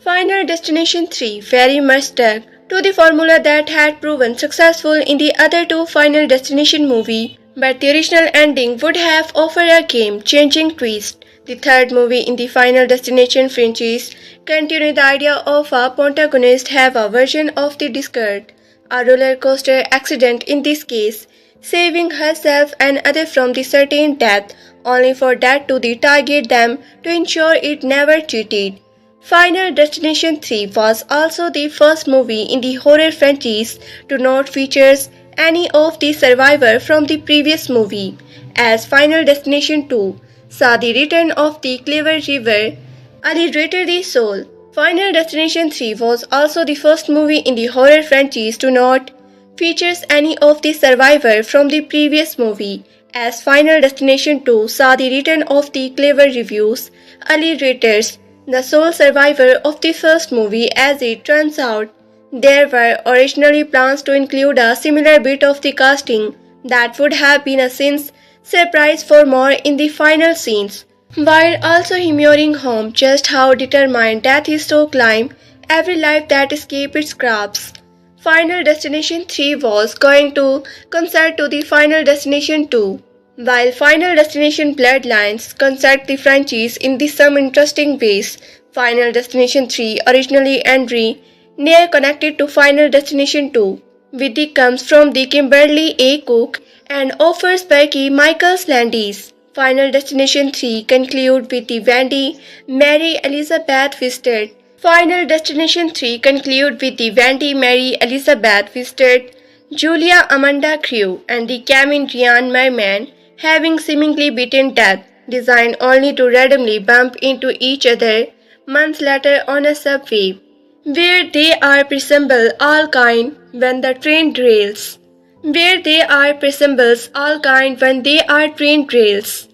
Final Destination 3 very much stuck to the formula that had proven successful in the other two Final Destination movies, but the original ending would have offered a game-changing twist. The third movie in the Final Destination franchise continued the idea of a protagonist have a version of the discard, a roller coaster accident in this case, saving herself and others from the certain death, only for that to target them to ensure it never cheated. Final Destination 3 was also the first movie in the horror franchise to not feature any of the survivors from the previous movie, as Final Destination 2 saw the return of the Clever River, alliterated the soul. Final Destination 3 was also the first movie in the horror franchise to not feature any of the survivors from the previous movie, as Final Destination 2 saw the return of the Clever Reviews, alliterators, the sole survivor of the first movie. As it turns out, there were originally plans to include a similar bit of the casting that would have been a sin's surprise for more in the final scenes, while also hammering home just how determined death is to climb every life that escapes its grasp. Final Destination 3 was going to concert to the Final Destination 2, while Final Destination Bloodlines concert the franchise in some interesting ways. Final Destination 3 originally Henry near connected to Final Destination 2, with the comes from the Kimberly A. Cook and offers Becky Michaels Landis. Final Destination 3 conclude with the Wendy Mary Elizabeth Wisted. Final Destination 3 conclude with the Wendy Mary Elizabeth Wisted, Julia Amanda Crew, and the Camin Ryan Merman having seemingly beaten death, designed only to randomly bump into each other months later on a subway, where they are presemble all kind when the train derails. Where they are presembles all kind when they are train derails.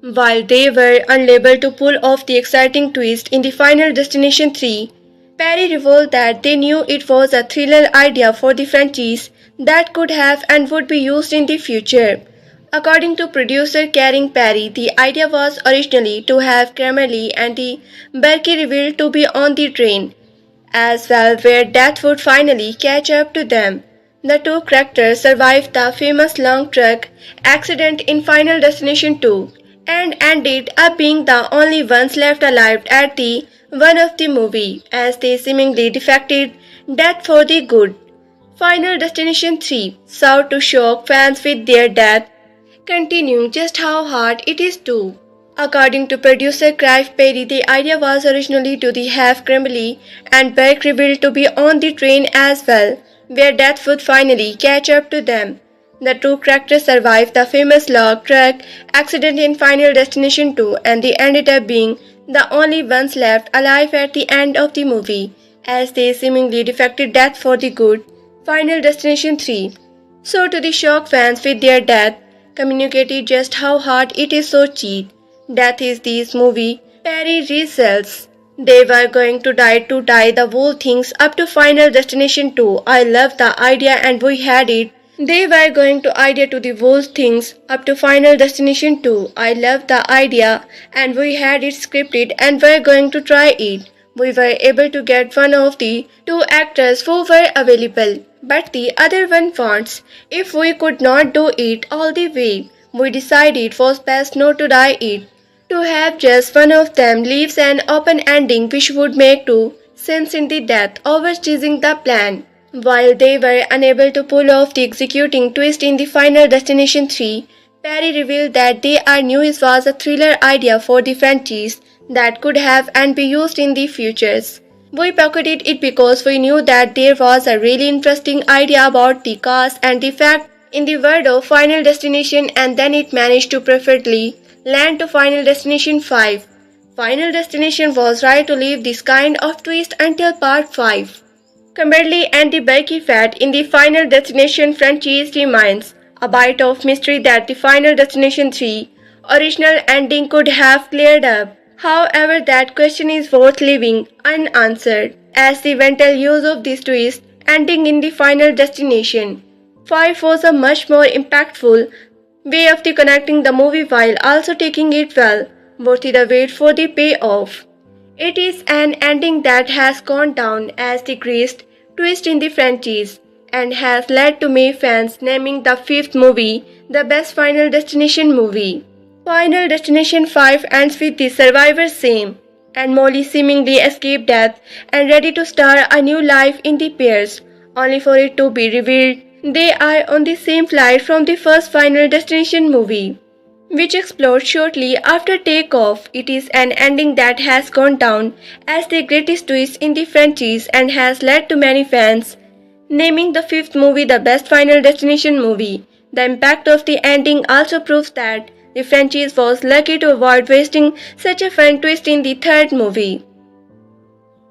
While they were unable to pull off the exciting twist in the Final Destination 3, Perry revealed that they knew it was a thriller idea for the franchise that could have and would be used in the future. According to producer Karen Perry, the idea was originally to have Grammarly and the Berkey revealed to be on the train as well, where death would finally catch up to them. The two characters survived the famous long truck accident in Final Destination 2 and ended up being the only ones left alive at the one of the movie, as they seemingly defected death for the good. Final Destination 3 sought to shock fans with their death, continuing just how hard it is to. According to producer Clive Perry, the idea was originally to have Crumbly and Beck revealed to be on the train as well, where death would finally catch up to them. The two characters survived the famous log truck accident in Final Destination 2 and they ended up being the only ones left alive at the end of the movie, as they seemingly defected death for the good. Final Destination 3. So to the shock fans with their death, communicated just how hard it is so cheat. Death is this movie, Perry resells. They were going to die the whole things up to Final Destination 2. I love the idea and we had it. They were going to idea to the whole things up to Final Destination 2. I love the idea and we had it scripted and we're going to try it. We were able to get one of the two actors who were available, but the other one wants. If we could not do it all the way, we decided it was best not to die it. To have just one of them leaves an open ending which would make two sense in the death over chasing the plan. While they were unable to pull off the executing twist in the final Destination 3, Perry revealed that They Are News was a thriller idea for the franchise that could have and be used in the futures. We pocketed it because we knew that there was a really interesting idea about the cast and the fact in the world of Final Destination, and then it managed to perfectly land to Final Destination 5. Final Destination was right to leave this kind of twist until part 5. Kimberly and the bulky fat in the Final Destination franchise remains a bite of mystery that the Final Destination 3 original ending could have cleared up. However, that question is worth leaving unanswered, as the eventual use of this twist ending in the Final Destination 5 was a much more impactful way of connecting the movie while also taking it well worth the wait for the payoff. It is an ending that has gone down as the greatest twist in the franchise and has led to many fans naming the fifth movie the best Final Destination movie. Final Destination 5 ends with the survivors Sam and Molly seemingly escape death and ready to start a new life in the pairs, only for it to be revealed they are on the same flight from the first Final Destination movie, which explodes shortly after takeoff. It is an ending that has gone down as the greatest twist in the franchise and has led to many fans naming the fifth movie the best Final Destination movie. The impact of the ending also proves that the franchise was lucky to avoid wasting such a fun twist in the third movie.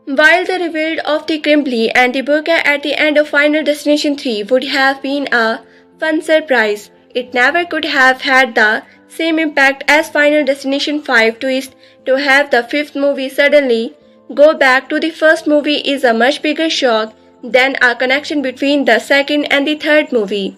While the reveal of the Crimply and the burqa at the end of Final Destination 3 would have been a fun surprise, it never could have had the same impact as Final Destination 5 twist. To have the fifth movie suddenly go back to the first movie is a much bigger shock than a connection between the second and the third movie.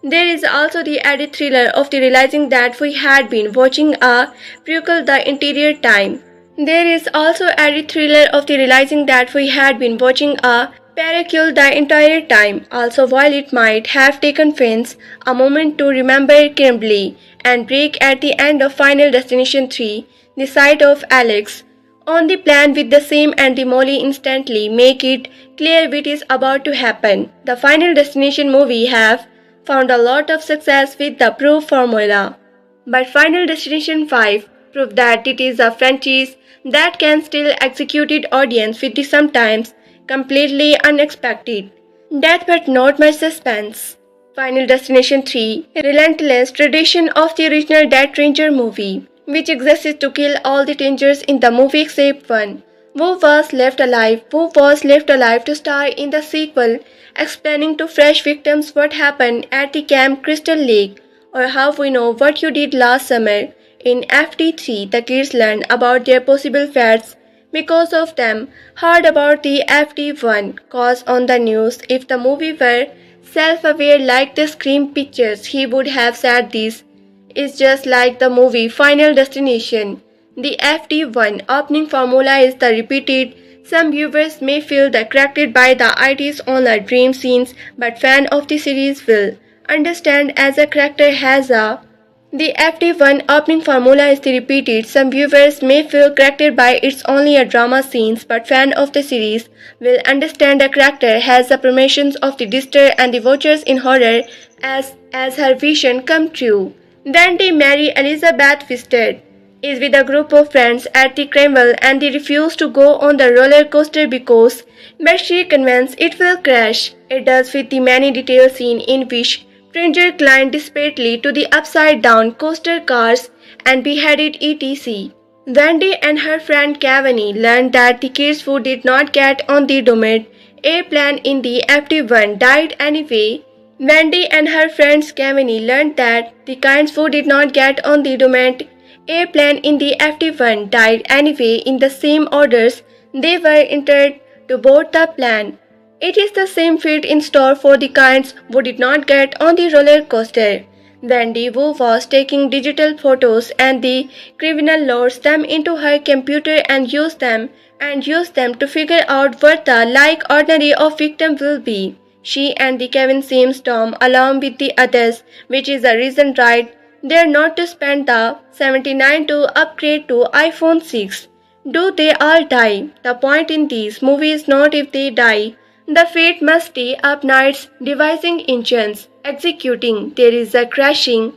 There is also the added thriller of the realizing that we had been watching a prequel the entire time. There is also added thriller of the realizing that we had been watching a prequel the entire time. Also, while it might have taken fans a moment to remember Kimberly and break at the end of Final Destination 3, the sight of Alex on the plan with the same and the Molly instantly make it clear what is about to happen. The Final Destination movie have found a lot of success with the proof formula, but Final Destination 5 proved that it is a franchise that can still execute its audience with the sometimes completely unexpected death but not much suspense. Final Destination 3, relentless tradition of the original Death Ranger movie, which existed to kill all the Rangers in the movie except one, who was left alive to star in the sequel, explaining to fresh victims what happened at the Camp Crystal Lake, or how we know what you did last summer. In FD3, the kids learn about their possible fates because of them heard about the FD1 cause on the news. If the movie were self-aware like the Scream pictures, he would have said this is just like the movie Final Destination. The FD1 opening formula is the repeated. Some viewers may feel corrected by the ideas on the dream scenes, but fans of the series will understand as a character has a. The FD1 opening formula is the repeated. Some viewers may feel corrected by it's only a drama scenes, but fans of the series will understand the character has the premonitions of the disaster and the watchers in horror as her vision come true. Wendy Mary Elizabeth Wisted is with a group of friends at the Kremlin and they refuse to go on the roller coaster because but she convinced it will crash. It does with the many detailed scene in which Stranger climbed desperately to the upside-down coaster cars and beheaded etc. Wendy and her friend Cavani learned that the kids who did not get on the doomed airplane in the FD1 died anyway. Wendy and her friends Cavani learned that the kinds who did not get on the doomed airplane in the FD1 died anyway in the same orders they were entered to board the plane. It is the same fate in store for the kinds who did not get on the roller coaster. Wendy, who was taking digital photos and the criminal loads them into her computer and used them and use them to figure out what the like ordinary of victim will be. She and the Kevin seems Tom along with the others, which is the reason right they're not to spend the 79 to upgrade to iPhone 6. Do they all die? The point in these movies is not if they die. The fate must stay up nights devising engines, executing. There is a crashing.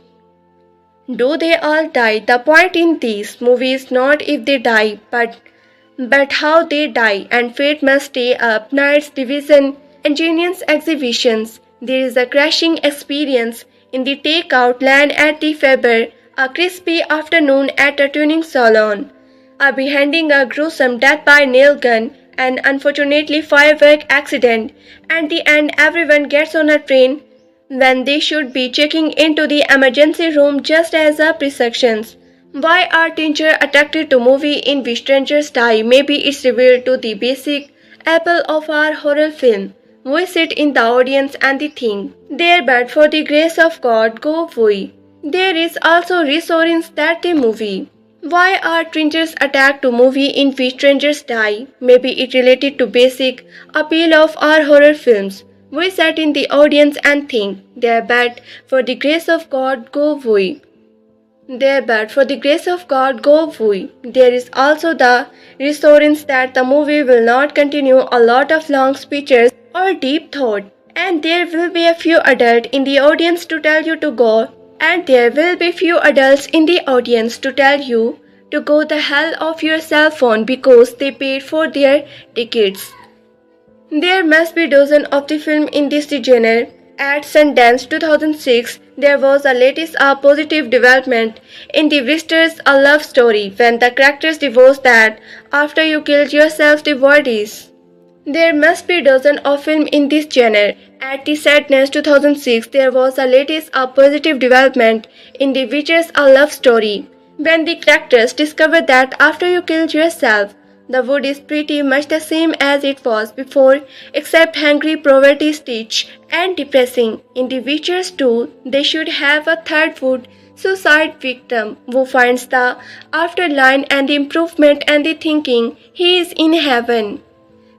Do they all die? The point in these movies is not if they die, but how they die, and fate must stay up nights division, ingenious exhibitions. There is a crashing experience in the takeout land at the Faber, a crispy afternoon at a tuning salon, a beheading, a gruesome death by nail gun, an unfortunately firework accident. At the end, everyone gets on a train when they should be checking into the emergency room just as a pre-sections. Why are teenagers attracted to movie in which strangers die? Maybe it's revealed to the basic appeal of our horror film. We sit in the audience and they think, there but for the grace of God go we. There is also reassurance that the movie. Why are strangers attacked to movie in which strangers die? Maybe it related to basic appeal of our horror films. We sat in the audience and think, there but for the grace of God go we. There but for the grace of God go we. There is also the reassurance that the movie will not continue a lot of long speeches or deep thought, and there will be a few adults in the audience to tell you to go, and there will be few adults in the audience to tell you to go the hell off your cell phone because they paid for their tickets. There must be dozens of the film in this genre. At Sundance 2006, there was a latest positive development in the Whistler's A Love Story when the characters divorced that after you killed yourself the word is. There must be dozens of film in this genre. At the Sadness 2006, there was a latest positive development in the Witcher's A Love Story when the characters discovered that after you killed yourself, the wood is pretty much the same as it was before, except hungry, poverty, stitch, and depressing. In The Witchers 2, they should have a third wood suicide victim who finds the afterlife and the improvement and the thinking he is in heaven.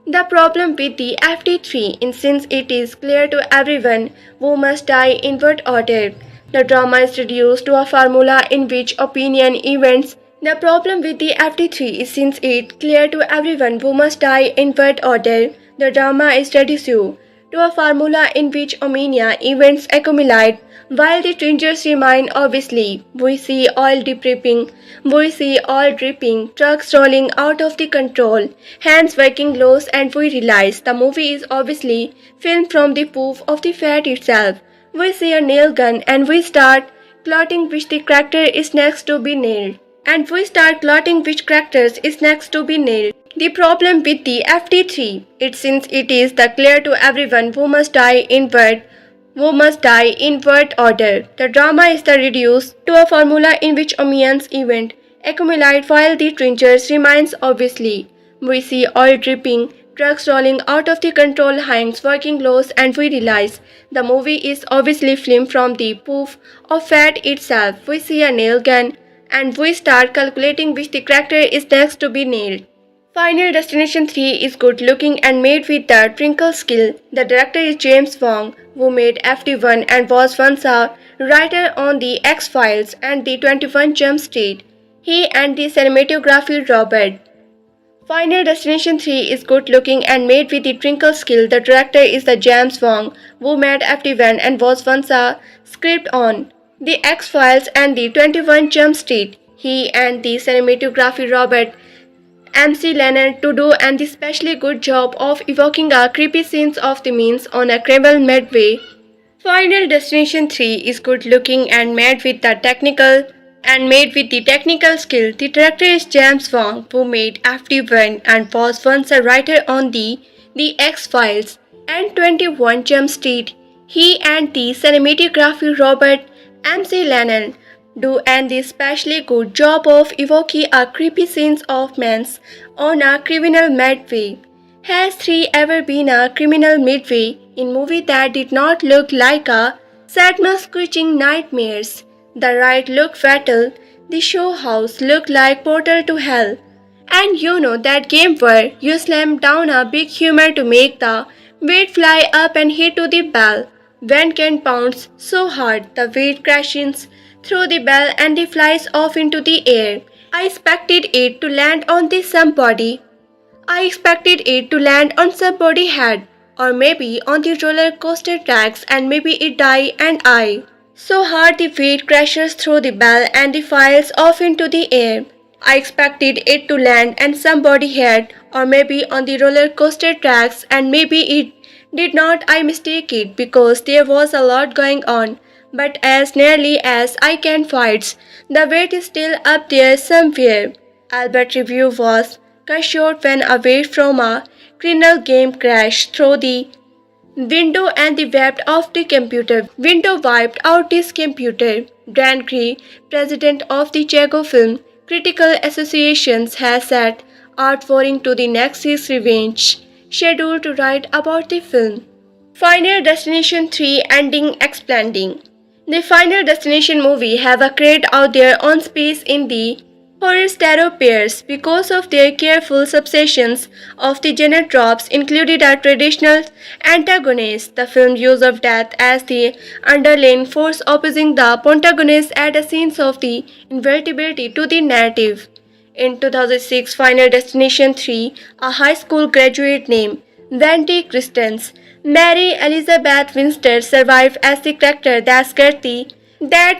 The problem with the FT3 is since it is clear to everyone who must die in what order, the drama is reduced to a formula in which opinion events. The problem with the FT3 is since it clear to everyone who must die in what order, the drama is reduced to a formula in which omnia events accumulate while the strangers remain obviously. We see oil dripping, trucks rolling out of the control, hands working loose, and we realize the movie is obviously filmed from the poof of the fat itself. We see a nail gun and we start plotting which the character is next to be nailed. The problem with the FT3 is since it is the clear to everyone who must die in what order. The drama is the reduced to a formula in which omnians event accumulate while the strangers remains obviously. We see oil dripping, trucks rolling out of the control, hands working loose, and we realize the movie is obviously filmed from the poof of fat itself. We see a nail gun and we start calculating which the character is next to be nailed. Final Destination 3 is good looking and made with the twinkle skill. The director is James Wong, who made FD1 and was once a writer on The X-Files and the 21 Jump Street. He and the cinematography Robert. Final Destination 3 is good looking and made with the twinkle skill. The director is the James Wong, who made FD1 and was once a script on The X-Files and the 21 Jump Street. He and the cinematography Robert MC Leonard to do an especially good job of evoking a creepy scenes of the means on a criminal midway. Final Destination 3 is good looking and made with the technical skill. The director is James Wong, who made FD1 and was once a writer on the X-Files and 21 Jump Street. He and the cinematography Robert MC Lennon do an especially good job of evoking a creepy scenes of men on a criminal midway. Has 3 ever been a criminal midway in movie that did not look like a sad-screeching nightmares? The ride looked fatal, the show house looked like portal to hell, And you know that game where you slam down a big hammer to make the weight fly up and hit to the bell. When Ken pounds so hard, the weight crashes through the bell and it flies off into the air. I expected it to land on the somebody. I expected it to land on somebody's head, or maybe on the roller coaster tracks, and maybe it die and I. So hard the weight crashes through the bell and it flies off into the air. I expected it to land and somebody head, or maybe on the roller coaster tracks, and maybe it did not. I mistake it because there was a lot going on. But as nearly as I can find, the weight is still up there somewhere. Albert review was cut short when a wave from a criminal game crashed through the window and the wiped off the computer. Window wiped out this computer. Dan Gray, president of the Chicago Film Critical Associations, has set out warring to the next his revenge, scheduled to write about the film. Final Destination 3 ending explaining. The Final Destination movie have a crowd out there on space in the horror tarot pairs because of their careful subsections of the genre tropes included a traditional antagonist. The film use of death as the underlying force opposing the protagonist add a sense of the inevitability to the narrative. In 2006, Final Destination 3, a high school graduate named Wendy Christensen, Mary Elizabeth Winstead, survived as the character that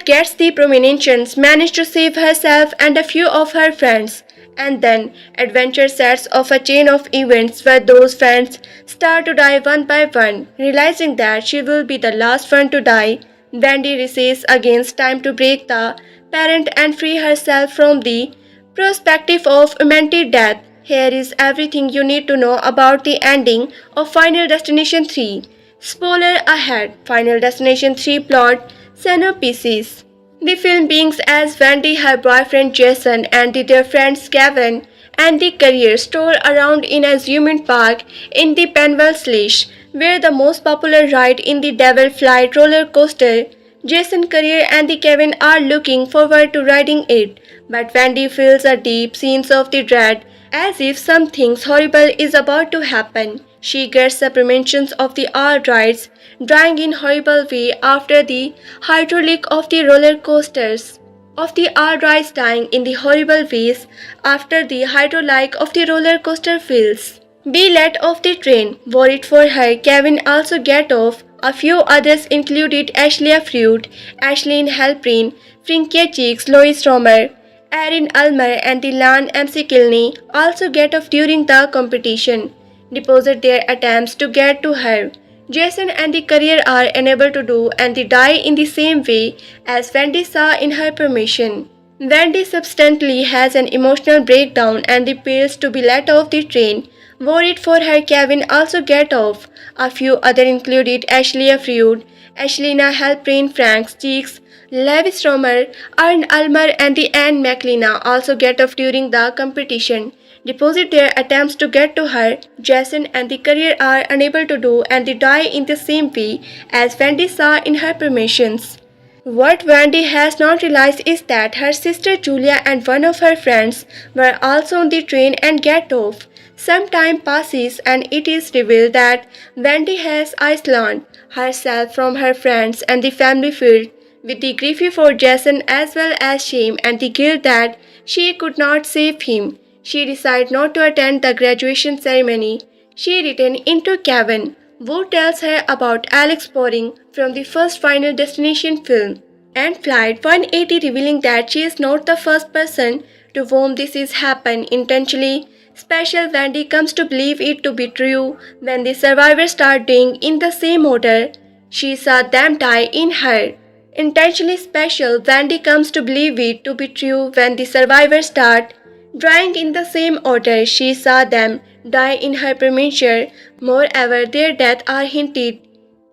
gets the prominence, managed to save herself and a few of her friends. And then, adventure sets off a chain of events where those friends start to die one by one. Realizing that she will be the last one to die, Wendy races against time to break the parent and free herself from the perspective of imminent death. Here is everything you need to know about the ending of Final Destination 3. Spoiler ahead. Final Destination 3 plot synopsis. The film begins as Wendy, her boyfriend Jason, and their friends Kevin and the career stroll around in a amusement park in the Penwell Slush, where the most popular ride in the Devil Flight roller coaster. Jason, Career, and the Kevin are looking forward to riding it, but Wendy feels a deep sense of the dread, as if something horrible is about to happen. She gets the premonitions of the all rides dying in horrible way after the hydraulic of the roller coasters. Of the all rides dying in the horrible ways after the hydraulic of the roller coaster fails. Be let off the train. Worried for her, Kevin also get off. A few others included Ashley Fruit, Ashlyn Halprin, Frankie Cheeks, Lois Romer, Erin Ulmer, and the Lan MC Kilney also get off during the competition. Deposit their attempts to get to her. Jason and the career are unable to do and they die in the same way as Wendy saw in her permission. Wendy subsequently has an emotional breakdown and appears to be let off the train. Worried for her, Kevin also get off. A few other included Ashley Freud, Ashlina Halprin, Frank Cheeks, Lewis Romer, Arn Ulmer, and the Anne McLeana also get off during the competition. Deposit their attempts to get to her. Jason and the career are unable to do and they die in the same way as Wendy saw in her permissions. What Wendy has not realized is that her sister Julia and one of her friends were also on the train and get off. Some time passes and it is revealed that Wendy has isolated herself from her friends and the family filled with the grief for Jason as well as shame and the guilt that she could not save him. She decided not to attend the graduation ceremony. She returned into Kevin, who tells her about Alex boarding from the first Final Destination film, and Flight 180 revealing that she is not the first person to whom this is happened intentionally. Special Wendy comes to believe it to be true when the survivors start dying in the same order she saw them die in her. Intentionally special Wendy comes to believe it to be true when the survivors start dying in the same order she saw them die in her premature. Moreover, their deaths are hinted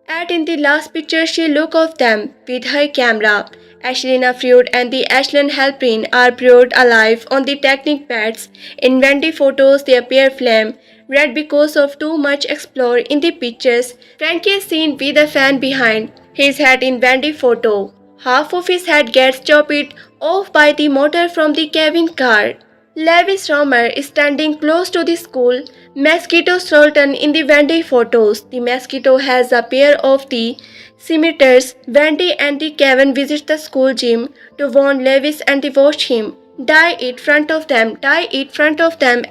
at in the last picture she look of them with her camera. Ashlina Freud and the Ashlyn Halprin are buried alive on the technique pads. In Wendy photos, they appear flame red because of too much explore in the pictures. Frankie is seen with a fan behind his head in Wendy photo. Half of his head gets chopped off by the motor from the Kevin car. Lewis Romer is standing close to the school mosquito skeleton in the Wendy photos. The mosquito has a pair of the scimitars. Wendy and the Kevin visit the school gym to warn Lewis and they watch him tie it front of them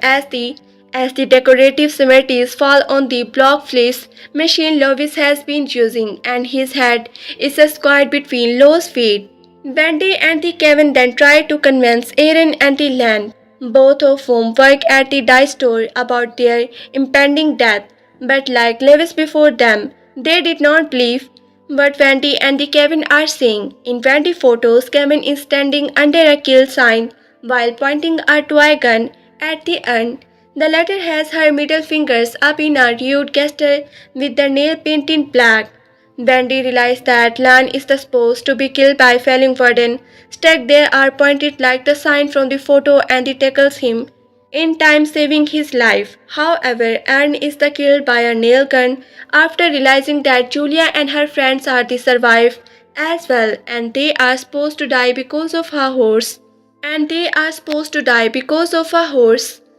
as the decorative scimitars fall on the block fleece machine Lewis has been using, and his head is squared between Lowe's feet. Wendy and the Kevin then try to convince Aaron and the Lan, both of whom work at the dye store, about their impending death. But like Lewis before them, they did not believe what Wendy and the Kevin are saying. In Wendy photos, Kevin is standing under a kill sign while pointing a toy gun at the end. The latter has her middle fingers up in a rude gesture with the nail painted black. Wendy realizes that Lan is supposed to be killed by falling warden. Stuck there are pointed like the sign from the photo and he tackles him, in time saving his life. However, Anne is killed by a nail gun after realizing that Julia and her friends are the survive as well, and they are supposed to die because of her horse.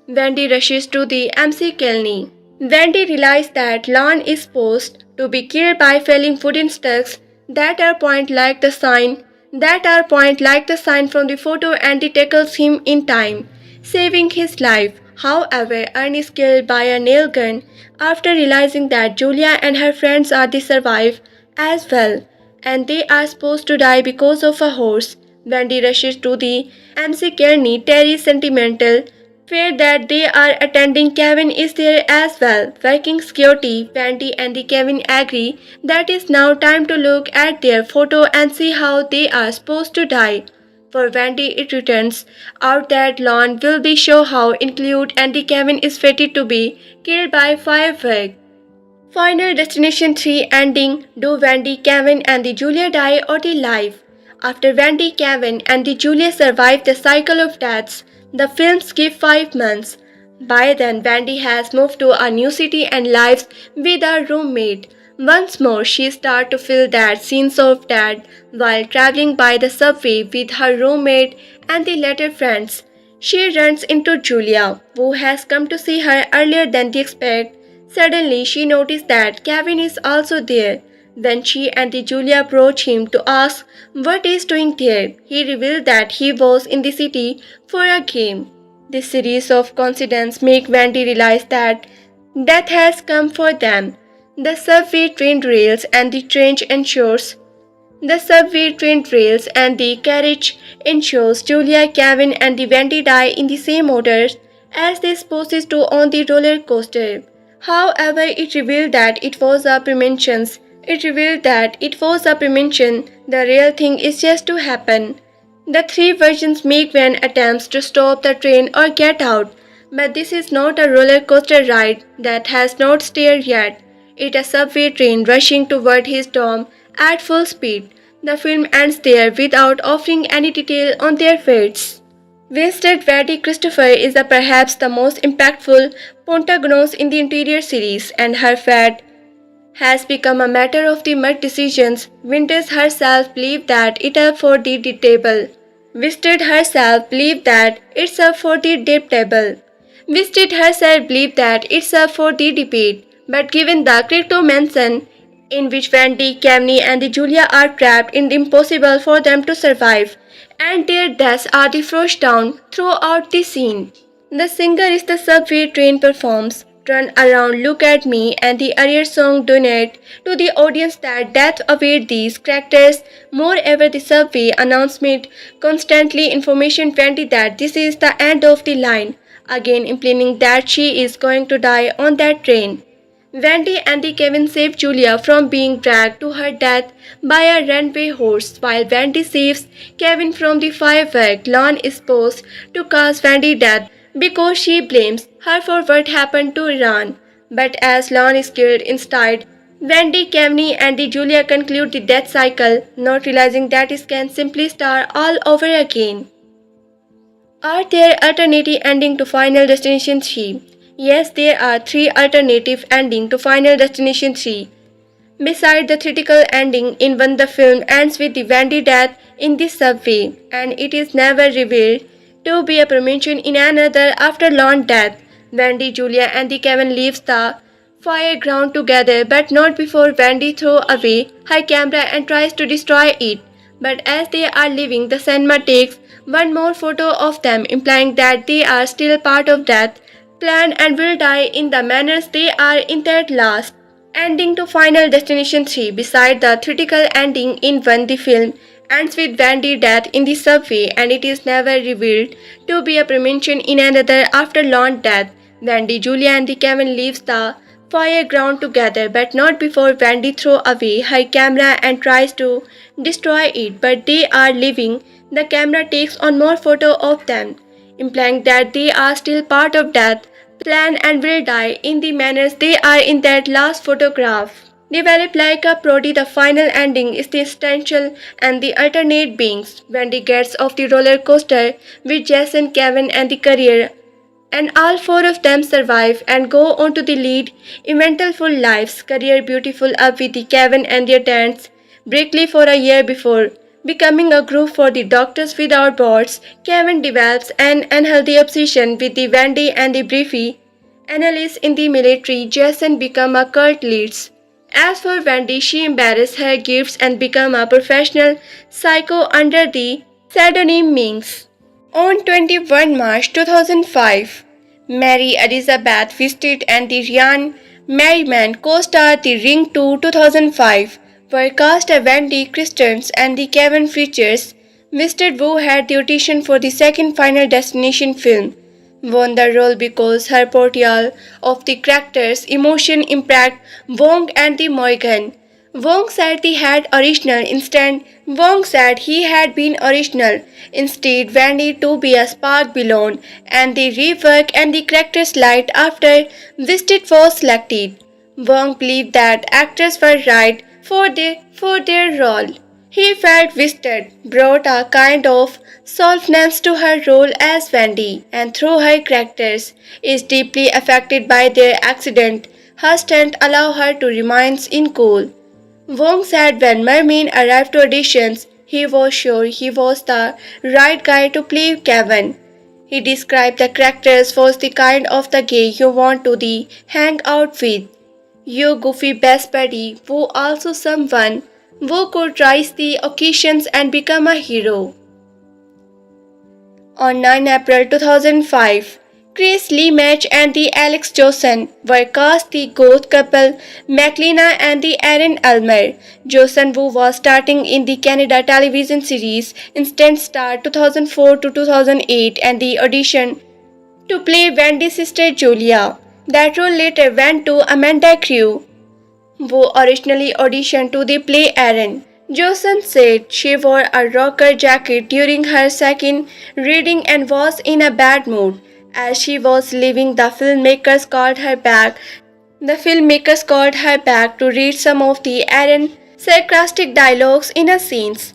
Wendy rushes to the MC Kelly. Wendy realizes that Lon is supposed to be killed by falling wooden sticks that are point like the sign from the photo, and he tackles him in time, saving his life. However, Anne is killed by a nail gun after realizing that Julia and her friends are the survive as well, and they are supposed to die because of a horse. Wendy rushes to the MC Kearney Terry's sentimental fair that they are attending. Kevin is there as well, working security. Wendy and the Kevin agree that it's now time to look at their photo and see how they are supposed to die. For Wendy, it turns out that Lon will be show how include and the Kevin is fated to be killed by firework. Final Destination 3 ending. Do Wendy, Kevin and the Julia die or they live? After Wendy, Kevin and the Julia survive the cycle of deaths, the film skips 5 months. By then, Wendy has moved to a new city and lives with a roommate. Once more, she starts to feel that scenes of death while traveling by the subway with her roommate and the latter friends. She runs into Julia, who has come to see her earlier than they expect. Suddenly, she notices that Kevin is also there. When she and the Julia approach him to ask what he is doing there, he reveals that he was in the city for a game. This series of coincidences make Wendy realize that death has come for them. The subway train rails and the carriage ensures Julia, Kevin and the Wendy die in the same order as they supposed to on the roller coaster. However, it revealed that it was a premonition. The real thing is just to happen. The three versions make when attempts to stop the train or get out, but this is not a roller coaster ride that has not started yet. It's a subway train rushing toward his dorm at full speed. The film ends there without offering any detail on their fates. Wasted Wendy Christopher is perhaps the most impactful protagonist in the entire series, and her fate has become a matter of the mud decisions. Winters herself believed that it's up for the debatable. But given the cryptomancy in which Wendy, Kevin and the Julia are trapped, it's impossible for them to survive, and their deaths are the flushed down throughout the scene. The singer is the subway train performs Turn Around, Look at Me, and the earlier song donate to the audience that death await these characters. Moreover, the subway announcement constantly information Wendy that this is the end of the line, again implying that she is going to die on that train. Wendy and the Kevin save Julia from being dragged to her death by a runaway horse, while Wendy saves Kevin from the firework. Lon is supposed to cause Wendy death because she blames her for what happened to Iran. But as Lon is killed instead, Wendy, Kevin and the Julia conclude the death cycle, not realizing that it can simply start all over again. Are there alternative ending to Final Destination 3? Yes, there are 3 alternative endings to Final Destination 3. Beside the theatrical ending in one, the film ends with the Wendy death in the subway, and it is never revealed to be a promotion in another after long death. Wendy, Julia, and the Kevin leaves the fire ground together, but not before Wendy throws away her camera and tries to destroy it. But as they are leaving, the cinema takes one more photo of them, implying that they are still part of that plan and will die in the manners they are in that last ending to Final Destination 3. Beside the theatrical ending in one, the film ends with Wendy's death in the subway, and it is never revealed to be a premonition in another after long death. Wendy, Julia, and the Kevin leaves the fire ground together, but not before Wendy throws away her camera and tries to destroy it. But they are leaving. The camera takes one more photo of them, implying that they are still part of that plan and will die in the manners they are in that last photograph. Developed like a parody, the final ending is the essential and the alternate beings. Wendy gets off the roller coaster with Jason, Kevin, and the career, and all four of them survive and go on to the lead eventful lives. Career beautiful up with the Kevin and their tents briefly for a year before becoming a group for the Doctors Without Borders. Kevin develops an unhealthy obsession with the Wendy and the Briefy analysts in the military. Jason become a cult leader. As for Wendy, she embarrasses her gifts and become a professional psycho under the pseudonym Minx. On 21 March 2005, Mary Elizabeth Winstead and the Ryan Merriman co-starred the Ring 2 2005, were cast as Wendy Christians and the Kevin Features. Winstead, who had the audition for the second Final Destination film, won the role because her portrayal of the character's emotion impacted Wong and the Morgan. Wong said he had been original. Instead, Wendy to be a spark beyond, and the rework and the character's light after Winstead was selected. Wong believed that actors were right for their role. He felt Winstead brought a kind of softness to her role as Wendy, and through her characters is deeply affected by their accident. Her strength allowed her to remain in cool. Wong said when Mermin arrived to auditions, he was sure he was the right guy to play Kevin. He described the characters was the kind of the gay you want to hang out with. Your goofy best buddy, who also someone who could rise the occasions and become a hero. On 9 April 2005, Chris Lematch and the Alex Johnson were cast the goth couple McLeana and the Aaron Elmer. Johnson, who was starting in the Canada television series Instant Star 2004 to 2008, and the audition to play Wendy's sister Julia. That role later went to Amanda Crew, who originally auditioned to the play Aaron. Johnson said she wore a rocker jacket during her second reading and was in a bad mood. As she was leaving, the filmmakers called her back. To read some of the Aaron sarcastic dialogues in a scenes.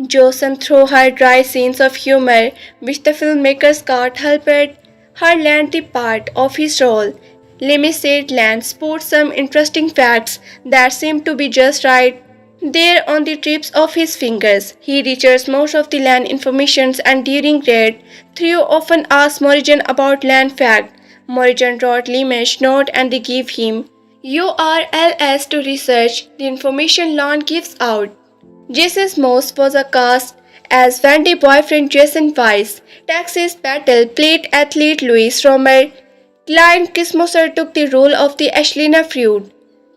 Johnson, through her dry sense of humor, which the filmmakers caught, helped her land the part of his role. Lemmy said Lance sports some interesting facts that seemed to be just right there on the tips of his fingers. He researched most of the land information, and during read through often asked Morrigan about land fact. Morrigan wrote Lemme's note and they gave him URLs to research the information Lon gives out. Jason Moss was cast as Wendy boyfriend Jason Weiss. Texas Battle played athlete Louis Romer. Client Kismoser took the role of the Ashlina Freud.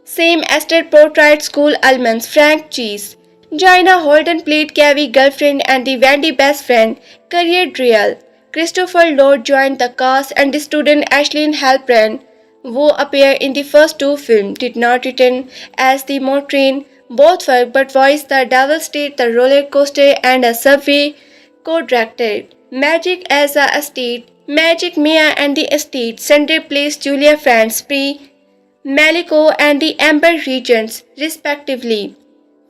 Sam Esther portrayed school alums Frank Cheese. Gina Holden played Kavy girlfriend and the Wendy best friend, Career Driel. Christopher Lord joined the cast, and the student Aislinn Halpern, who appeared in the first two films, did not return as the Motrain. Both worked but voiced the Devil State, the roller coaster, and a subway co-directed. Magic as a estate. Magic Mia and the estate. Sunday plays Julia Franz, Pri Malico and the Amber Regents, respectively.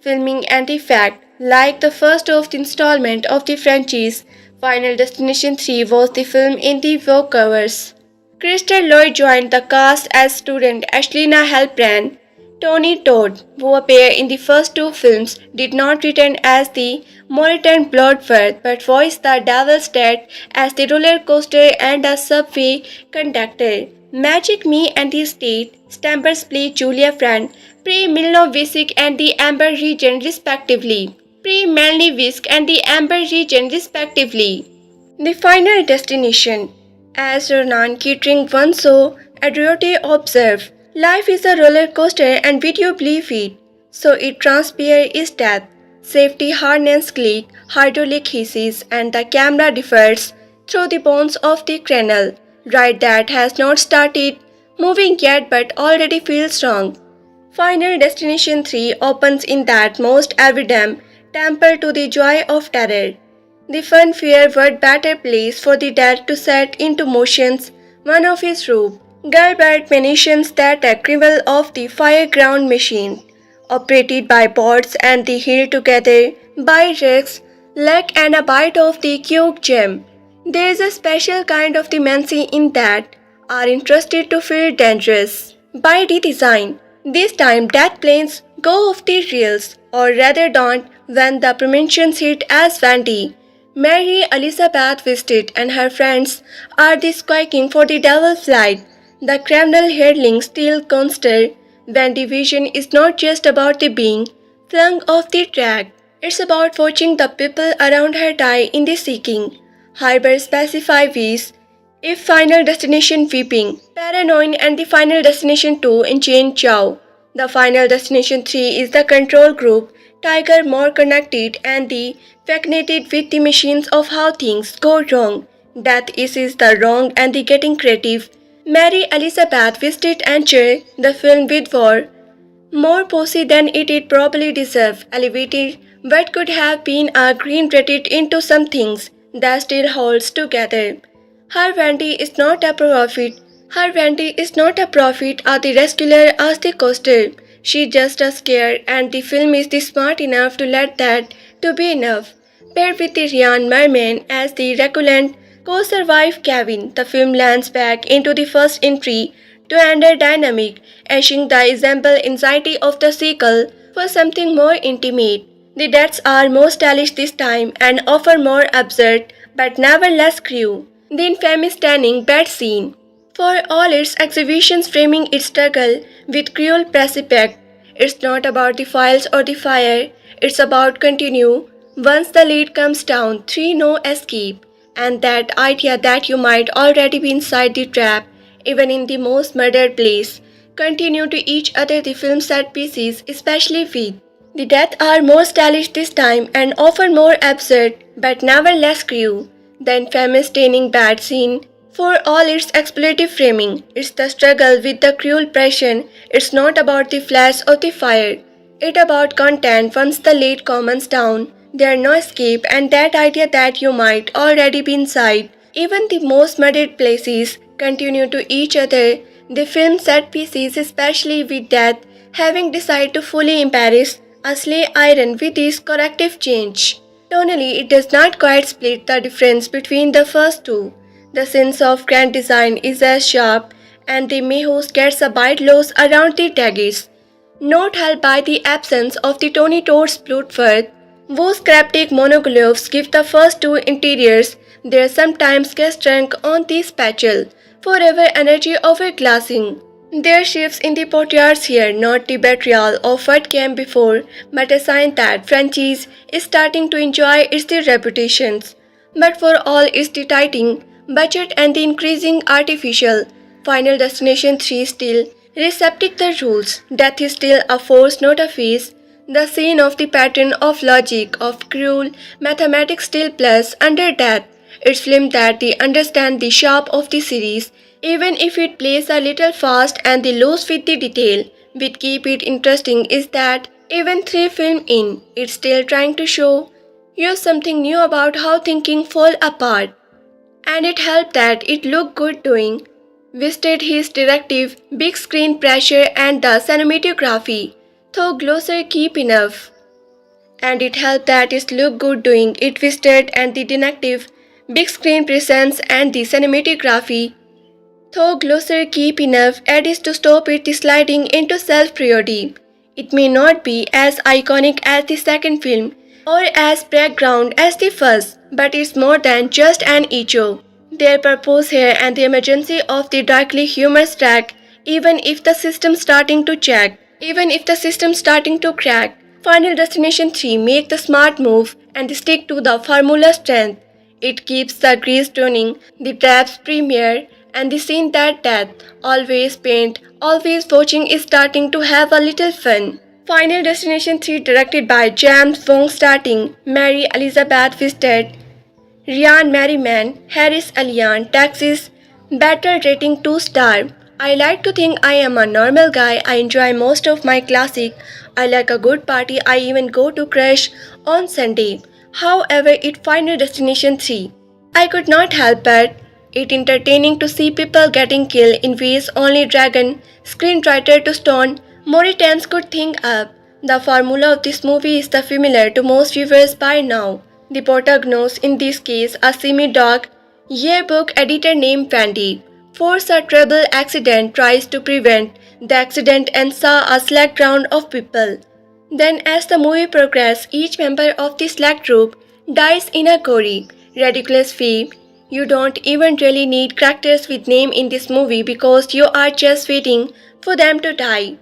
Filming and the fact, like the first of the installment of the franchise, Final Destination 3 was the film in the walkovers. Crystal Lloyd joined the cast as student Ashlina Halpern. Tony Todd, who appeared in the first two films, did not return as the Moreton Bloodworth, but voiced the devil's dad as the roller coaster and a subway conductor. Magic Me and the State, Stampers play Julia Friend, Pre-Milnovisk and the Amber region respectively. Pre-Melnivisk and the Amber region respectively. The Final Destination. As Ronan Keating once so adroitly observed, life is a roller coaster and would you believe it? So it transpires is death. Safety harness click, hydraulic hisses, and the camera differs through the bones of the crenel. Ride that has not started moving yet but already feels wrong. Final Destination 3 opens in that most evident temple to the joy of terror. The fun fair what better place for the dead to set into motions one of his rope. Gilbert mentions that a criminal of the fireground machine, operated by bots and the held together by Rex, leg and a bite of the cube gem. There is a special kind of demency in that are interested to feel dangerous. By redesign, this time death planes go off the rails, or rather don't when the premonitions hit as Vandy. Mary Elizabeth Wisted and her friends are the squawking for the devil's flight. The criminal hurling steel coaster when division is not just about the being flung off the track. It's about watching the people around her die in the seeking. Hyper specify ways. If Final Destination Weeping, Paranoid and the Final Destination 2 in Jane Chow. The Final Destination 3 is the control group, Tiger more connected and the fascinated with the machines of how things go wrong. Death is the wrong and the getting creative. Mary Elizabeth Wisted entered the film with war more posy than it probably deserved, elevated what could have been a green rated into some things that still holds together. Her Wendy is not a profit. Her Wendy is not a prophet or the rescuer as the coaster. She's just a scare and the film is the smart enough to let that to be enough. Paired with the Ryan Merman as the recurrent co-survive Kevin, the film lands back into the first entry to enter dynamic, ashing the example anxiety of the sequel for something more intimate. The deaths are more stylish this time and offer more absurd but never less crew. The infamous standing bed scene. For all its exhibitions framing its struggle with cruel precipice, it's not about the files or the fire, it's about continue. Once the lid comes down, three no escape. And that idea that you might already be inside the trap, even in the most murdered place, continue to each other the film set pieces, especially with. The deaths are more stylish this time and often more absurd, but never less cruel. The infamous staining bed scene, for all its exploitative framing, it's the struggle with the cruel pressure. It's not about the flash or the fire. It's about content once the lid comes down. There's no escape and that idea that you might already be inside. Even the most murdered places continue to each other. The film set pieces, especially with death, having decided to fully embrace a slay iron with this corrective change. Tonally, it does not quite split the difference between the first two. The sense of grand design is as sharp, and the Mayhouse gets a bite loose around the daggers. Not helped by the absence of the Tony Todd's Bloodworth, whose cryptic monoglyphs give the first two interiors their sometimes get drunk on the spatule, forever energy overglassing. There shifts in the portrayals here, not the betrayal of what came before, but a sign that franchise is starting to enjoy its reputations. But for all its tightening budget and the increasing artificial, Final Destination 3 still receptive the rules. Death is still a force, not a face. The scene of the pattern of logic of cruel mathematics still plus under death. It's film that they understand the sharp of the series, even if it plays a little fast and the loose with the detail. What keep it interesting is that even 3 films in, it's still trying to show you something new about how thinking fall apart. And it helped that it looked good doing. Wasted his directive, big screen pressure and the cinematography, though Glosser keep enough. And it helped that it looked good doing it wasted and the directive, big screen presence and the cinematography, though Glosser keep enough edits to stop it sliding into self-parody. It may not be as iconic as the second film, or as background as the first, but it's more than just an echo. Their purpose here and the emergency of the darkly humorous track, even if the system's starting to check, even if the system's starting to crack. Final Destination 3 make the smart move and stick to the formula strength. It keeps the grease turning, the traps premiere, and the scene that death, always paint, always watching is starting to have a little fun. Final Destination 3 directed by James Wong starting Mary Elizabeth Winstead, Ryan Merriman, Harris Alian, Texas, better rating 2 star. I like to think I am a normal guy. I enjoy most of my classic. I like a good party. I even go to crash on Sunday. However, it Final Destination 3. I could not help but it entertaining to see people getting killed in ways only Dragon screenwriter to Stone Moritans could think up. The formula of this movie is the familiar to most viewers by now. The protagonist, in this case a semi-dog, yearbook editor named Wendy, forces a terrible accident, tries to prevent the accident and saw a select round of people. Then as the movie progresses, each member of the select group dies in a gory, ridiculous way. You don't even really need characters with name in this movie because you are just waiting for them to die.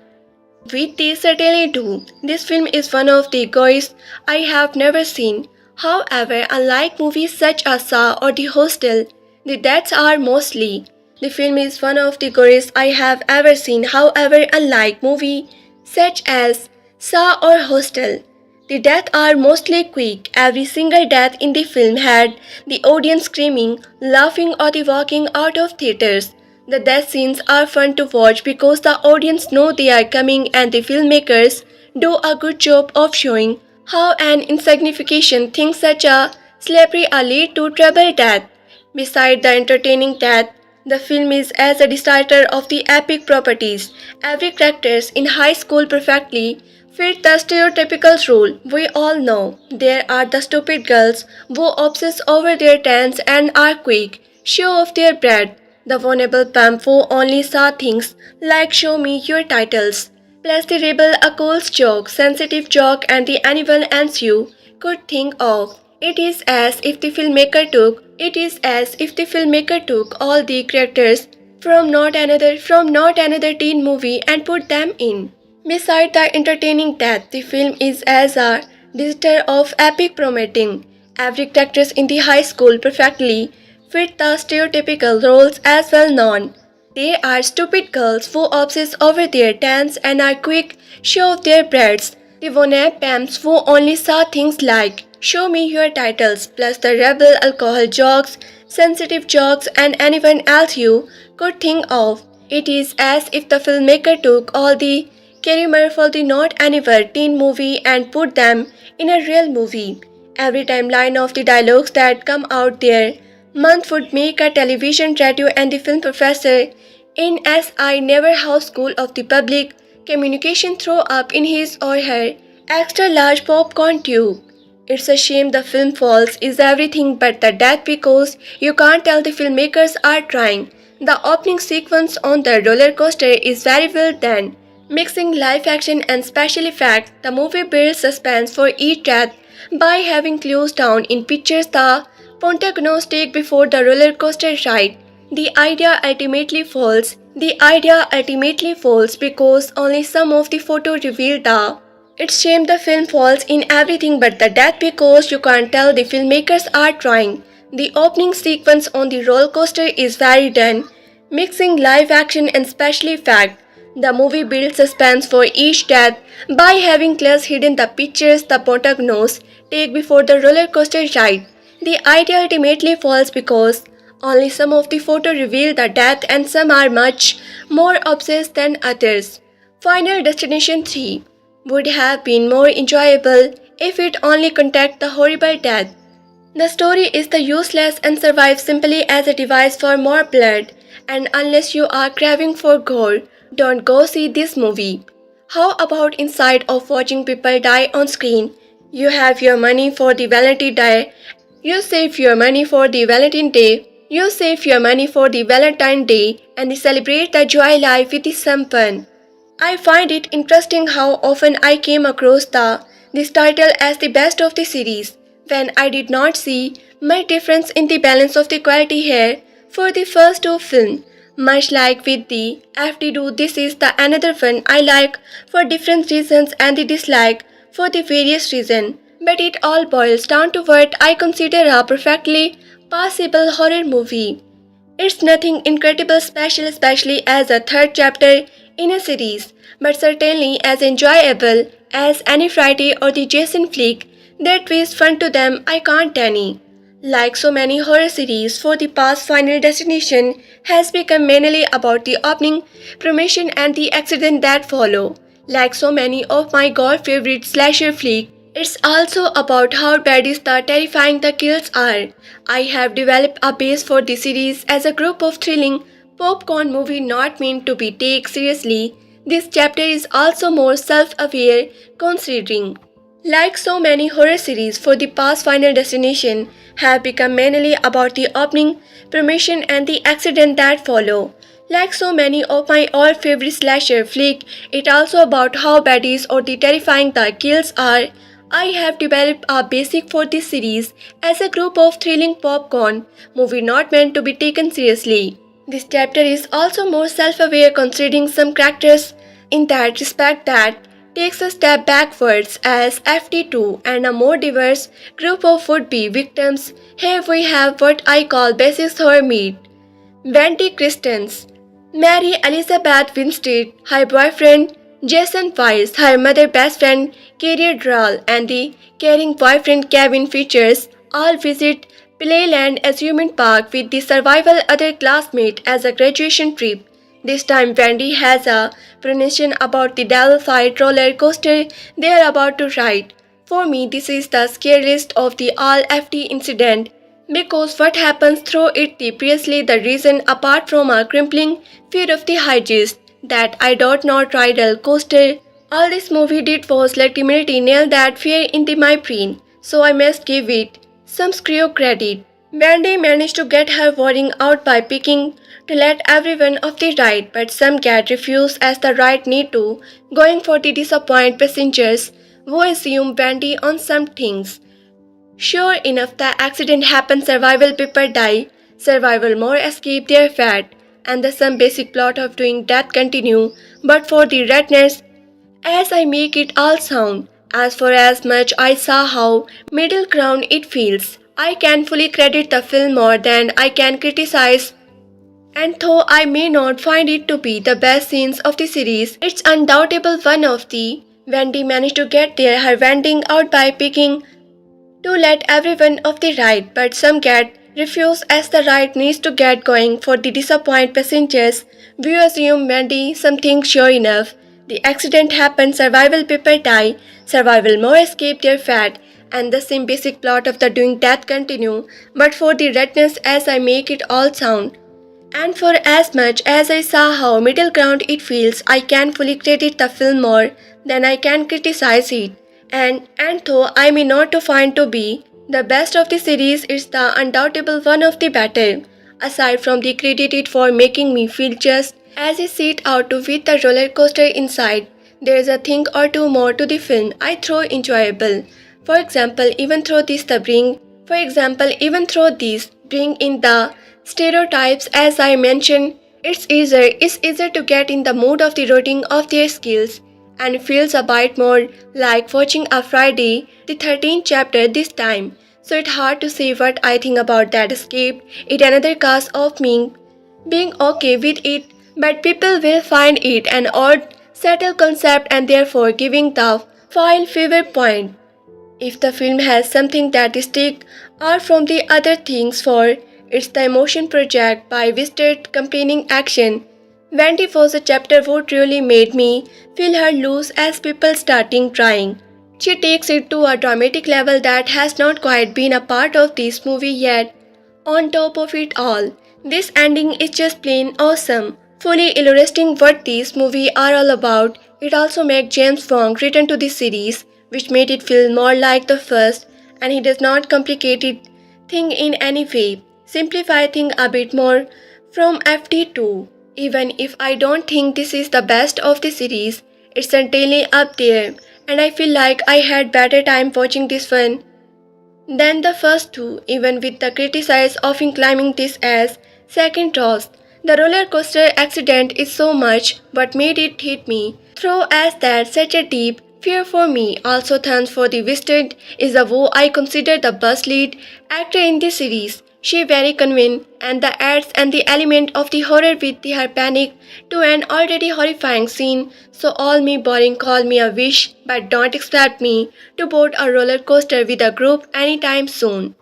With they certainly do. This film is one of the goriest I have never seen. However, unlike movies such as Saw or The Hostel, the deaths are mostly. The film is one of the goriest I have ever seen. However, unlike movies such as Saw or Hostel, the deaths are mostly quick. Every single death in the film had the audience screaming, laughing, or the walking out of theaters. The death scenes are fun to watch because the audience know they are coming and the filmmakers do a good job of showing how an insignificant thing such a slavery are lead to trouble death. Beside the entertaining death, the film is as a decider of the epic properties. Every characters in high school perfectly fit the stereotypical role. We all know there are the stupid girls who obsess over their tans and are quick, show off their bread. The vulnerable pimp who only saw things like show me your titles. Plus the rebel a cool joke, sensitive joke and the anyone else you could think of. It is as if the filmmaker took all the characters from not another teen movie and put them in. Beside the entertaining death, the film is as a visitor of epic promoting. Every character in the high school perfectly fit the stereotypical roles as well known. They are stupid girls who obsess over their tans and are quick show off their breasts. The Vonnet pimps who only saw things like show me your titles plus the rebel alcohol jokes, sensitive jokes and anyone else you could think of. It is as if the filmmaker took all the career for the not anywhere teen movie and put them in a real movie. Every time line of the dialogues that come out there month would make a television, radio and the film professor in SI Never House School of the Public Communication throw up in his or her extra large popcorn tube. It's a shame the film falls is everything but the death because you can't tell the filmmakers are trying. The opening sequence on the roller coaster is very well done. Mixing live action and special effects, the movie builds suspense for each death by having clues down in pictures the protagonist take before the roller coaster ride. The idea ultimately falls because only some of the photo reveal the. It's shame the film falls in everything but the death because you can't tell the filmmakers are trying. The opening sequence on the roller coaster is very done, mixing live action and special effects. The movie builds suspense for each death by having clues hidden the pictures the protagonist take before the roller coaster ride. The idea ultimately falls because only some of the photos reveal the death and some are much more obsessed than others. Final Destination 3 would have been more enjoyable if it only contained the horrible death. The story is the useless and survives simply as a device for more blood, and unless you are craving for gore, don't go see this movie. How about inside of watching people die on screen? You have your money for the Valentine Day. You save your money for the Valentine Day. You save your money for the Valentine Day and celebrate the joy life with some fun. I find it interesting how often I came across the this title as the best of the series when I did not see much difference in the balance of the quality here for the first two films. Much like with the FD2, this is the another one I like for different reasons and the dislike for the various reasons. But it all boils down to what I consider a perfectly passable horror movie. It's nothing incredible special, especially as a third chapter in a series, but certainly as enjoyable as any Friday or the Jason flick that was fun to them I can't any. Like so many horror series, for the past Final Destination has become mainly about the opening, promotion and the accident that follow. Like so many of my god favorite slasher flick, it's also about how bad is the terrifying the kills are. I have developed a base for the series as a group of thrilling popcorn movie not meant to be taken seriously. This chapter is also more self-aware considering. Like so many horror series for the past Final Destination have become mainly about the opening, promotion and the accident that follow. Like so many of my all favorite slasher flick, it also about how baddies or the terrifying the kills are. I have developed a basic for this series as a group of thrilling popcorn movie not meant to be taken seriously. This chapter is also more self-aware considering some characters in that respect that takes a step backwards as FT2 and a more diverse group of would-be victims. Here we have what I call basic horror meat. Wendy Christens, Mary Elizabeth Winstead, her boyfriend Jason Weiss, her mother best friend Carrie Drall, and the caring boyfriend Kevin Features all visit Playland Amusement Park with the survival other classmate as a graduation trip. This time Wendy has a premonition about the devil fight roller coaster they are about to ride. For me, this is the scariest of the all FT incident because what happens through it is precisely the reason apart from a crippling fear of the heights that I did not ride a coaster. All this movie did was legitimately nail that fear into my brain, so I must give it some screw credit. Wendy managed to get her worrying out by picking to let everyone off the ride, but some get refused as the ride need to, going for the disappointed passengers who assume Wendy on some things. Sure enough, the accident happens, survival people die, survival more escape their fate, and the some basic plot of doing that continue, but for the redness, as I make it all sound, as for as much I saw how middle ground it feels, I can fully credit the film more than I can criticize. And though I may not find it to be the best scenes of the series, it's undoubtable one of the. Wendy managed to get there her vending out by picking to let everyone off the ride, but some get refused as the ride needs to get going for the disappointed passengers. We assume Wendy something sure enough. The accident happened, survival people die, survival more escape their fate, and the same basic plot of the doing death continue, but for the redness as I make it all sound. And for as much as I saw how middle ground it feels, I can fully credit the film more than I can criticize it. And though I may not to find to be the best of the series, it's the undoubtable one of the better. Aside from the credit for making me feel just as I set out to with the roller coaster inside, there's a thing or two more to the film I throw enjoyable. For example, even though this bring in the stereotypes as I mentioned, it's easier to get in the mood of the rooting of their skills and feels a bit more like watching a Friday the 13th chapter this time. So it's hard to say what I think about that escape. It another case of me being okay with it, but people will find it an odd, subtle concept and therefore giving the file favor point. If the film has something that stick out from the other things for it's the emotion project by Visted complaining action. Wendy was a chapter what really made me feel her loose as people starting trying. She takes it to a dramatic level that has not quite been a part of this movie yet. On top of it all, this ending is just plain awesome, fully illustrating what this movie are all about. It also makes James Wong return to the series, which made it feel more like the first, and he does not complicate it thing in any way. Simplify things a bit more from FD2. Even if I don't think this is the best of the series, it's certainly up there, and I feel like I had better time watching this one than the first two, even with the criticize often climbing this as second toss. The roller coaster accident is so much what made it hit me through as that such a deep fear for me. Also thanks for the Wisted is the who I consider the best lead actor in this series. She very convincing and the ads and the element of the horror with her panic to an already horrifying scene. So all me boring call me a wish but don't expect me to board a roller coaster with a group anytime soon.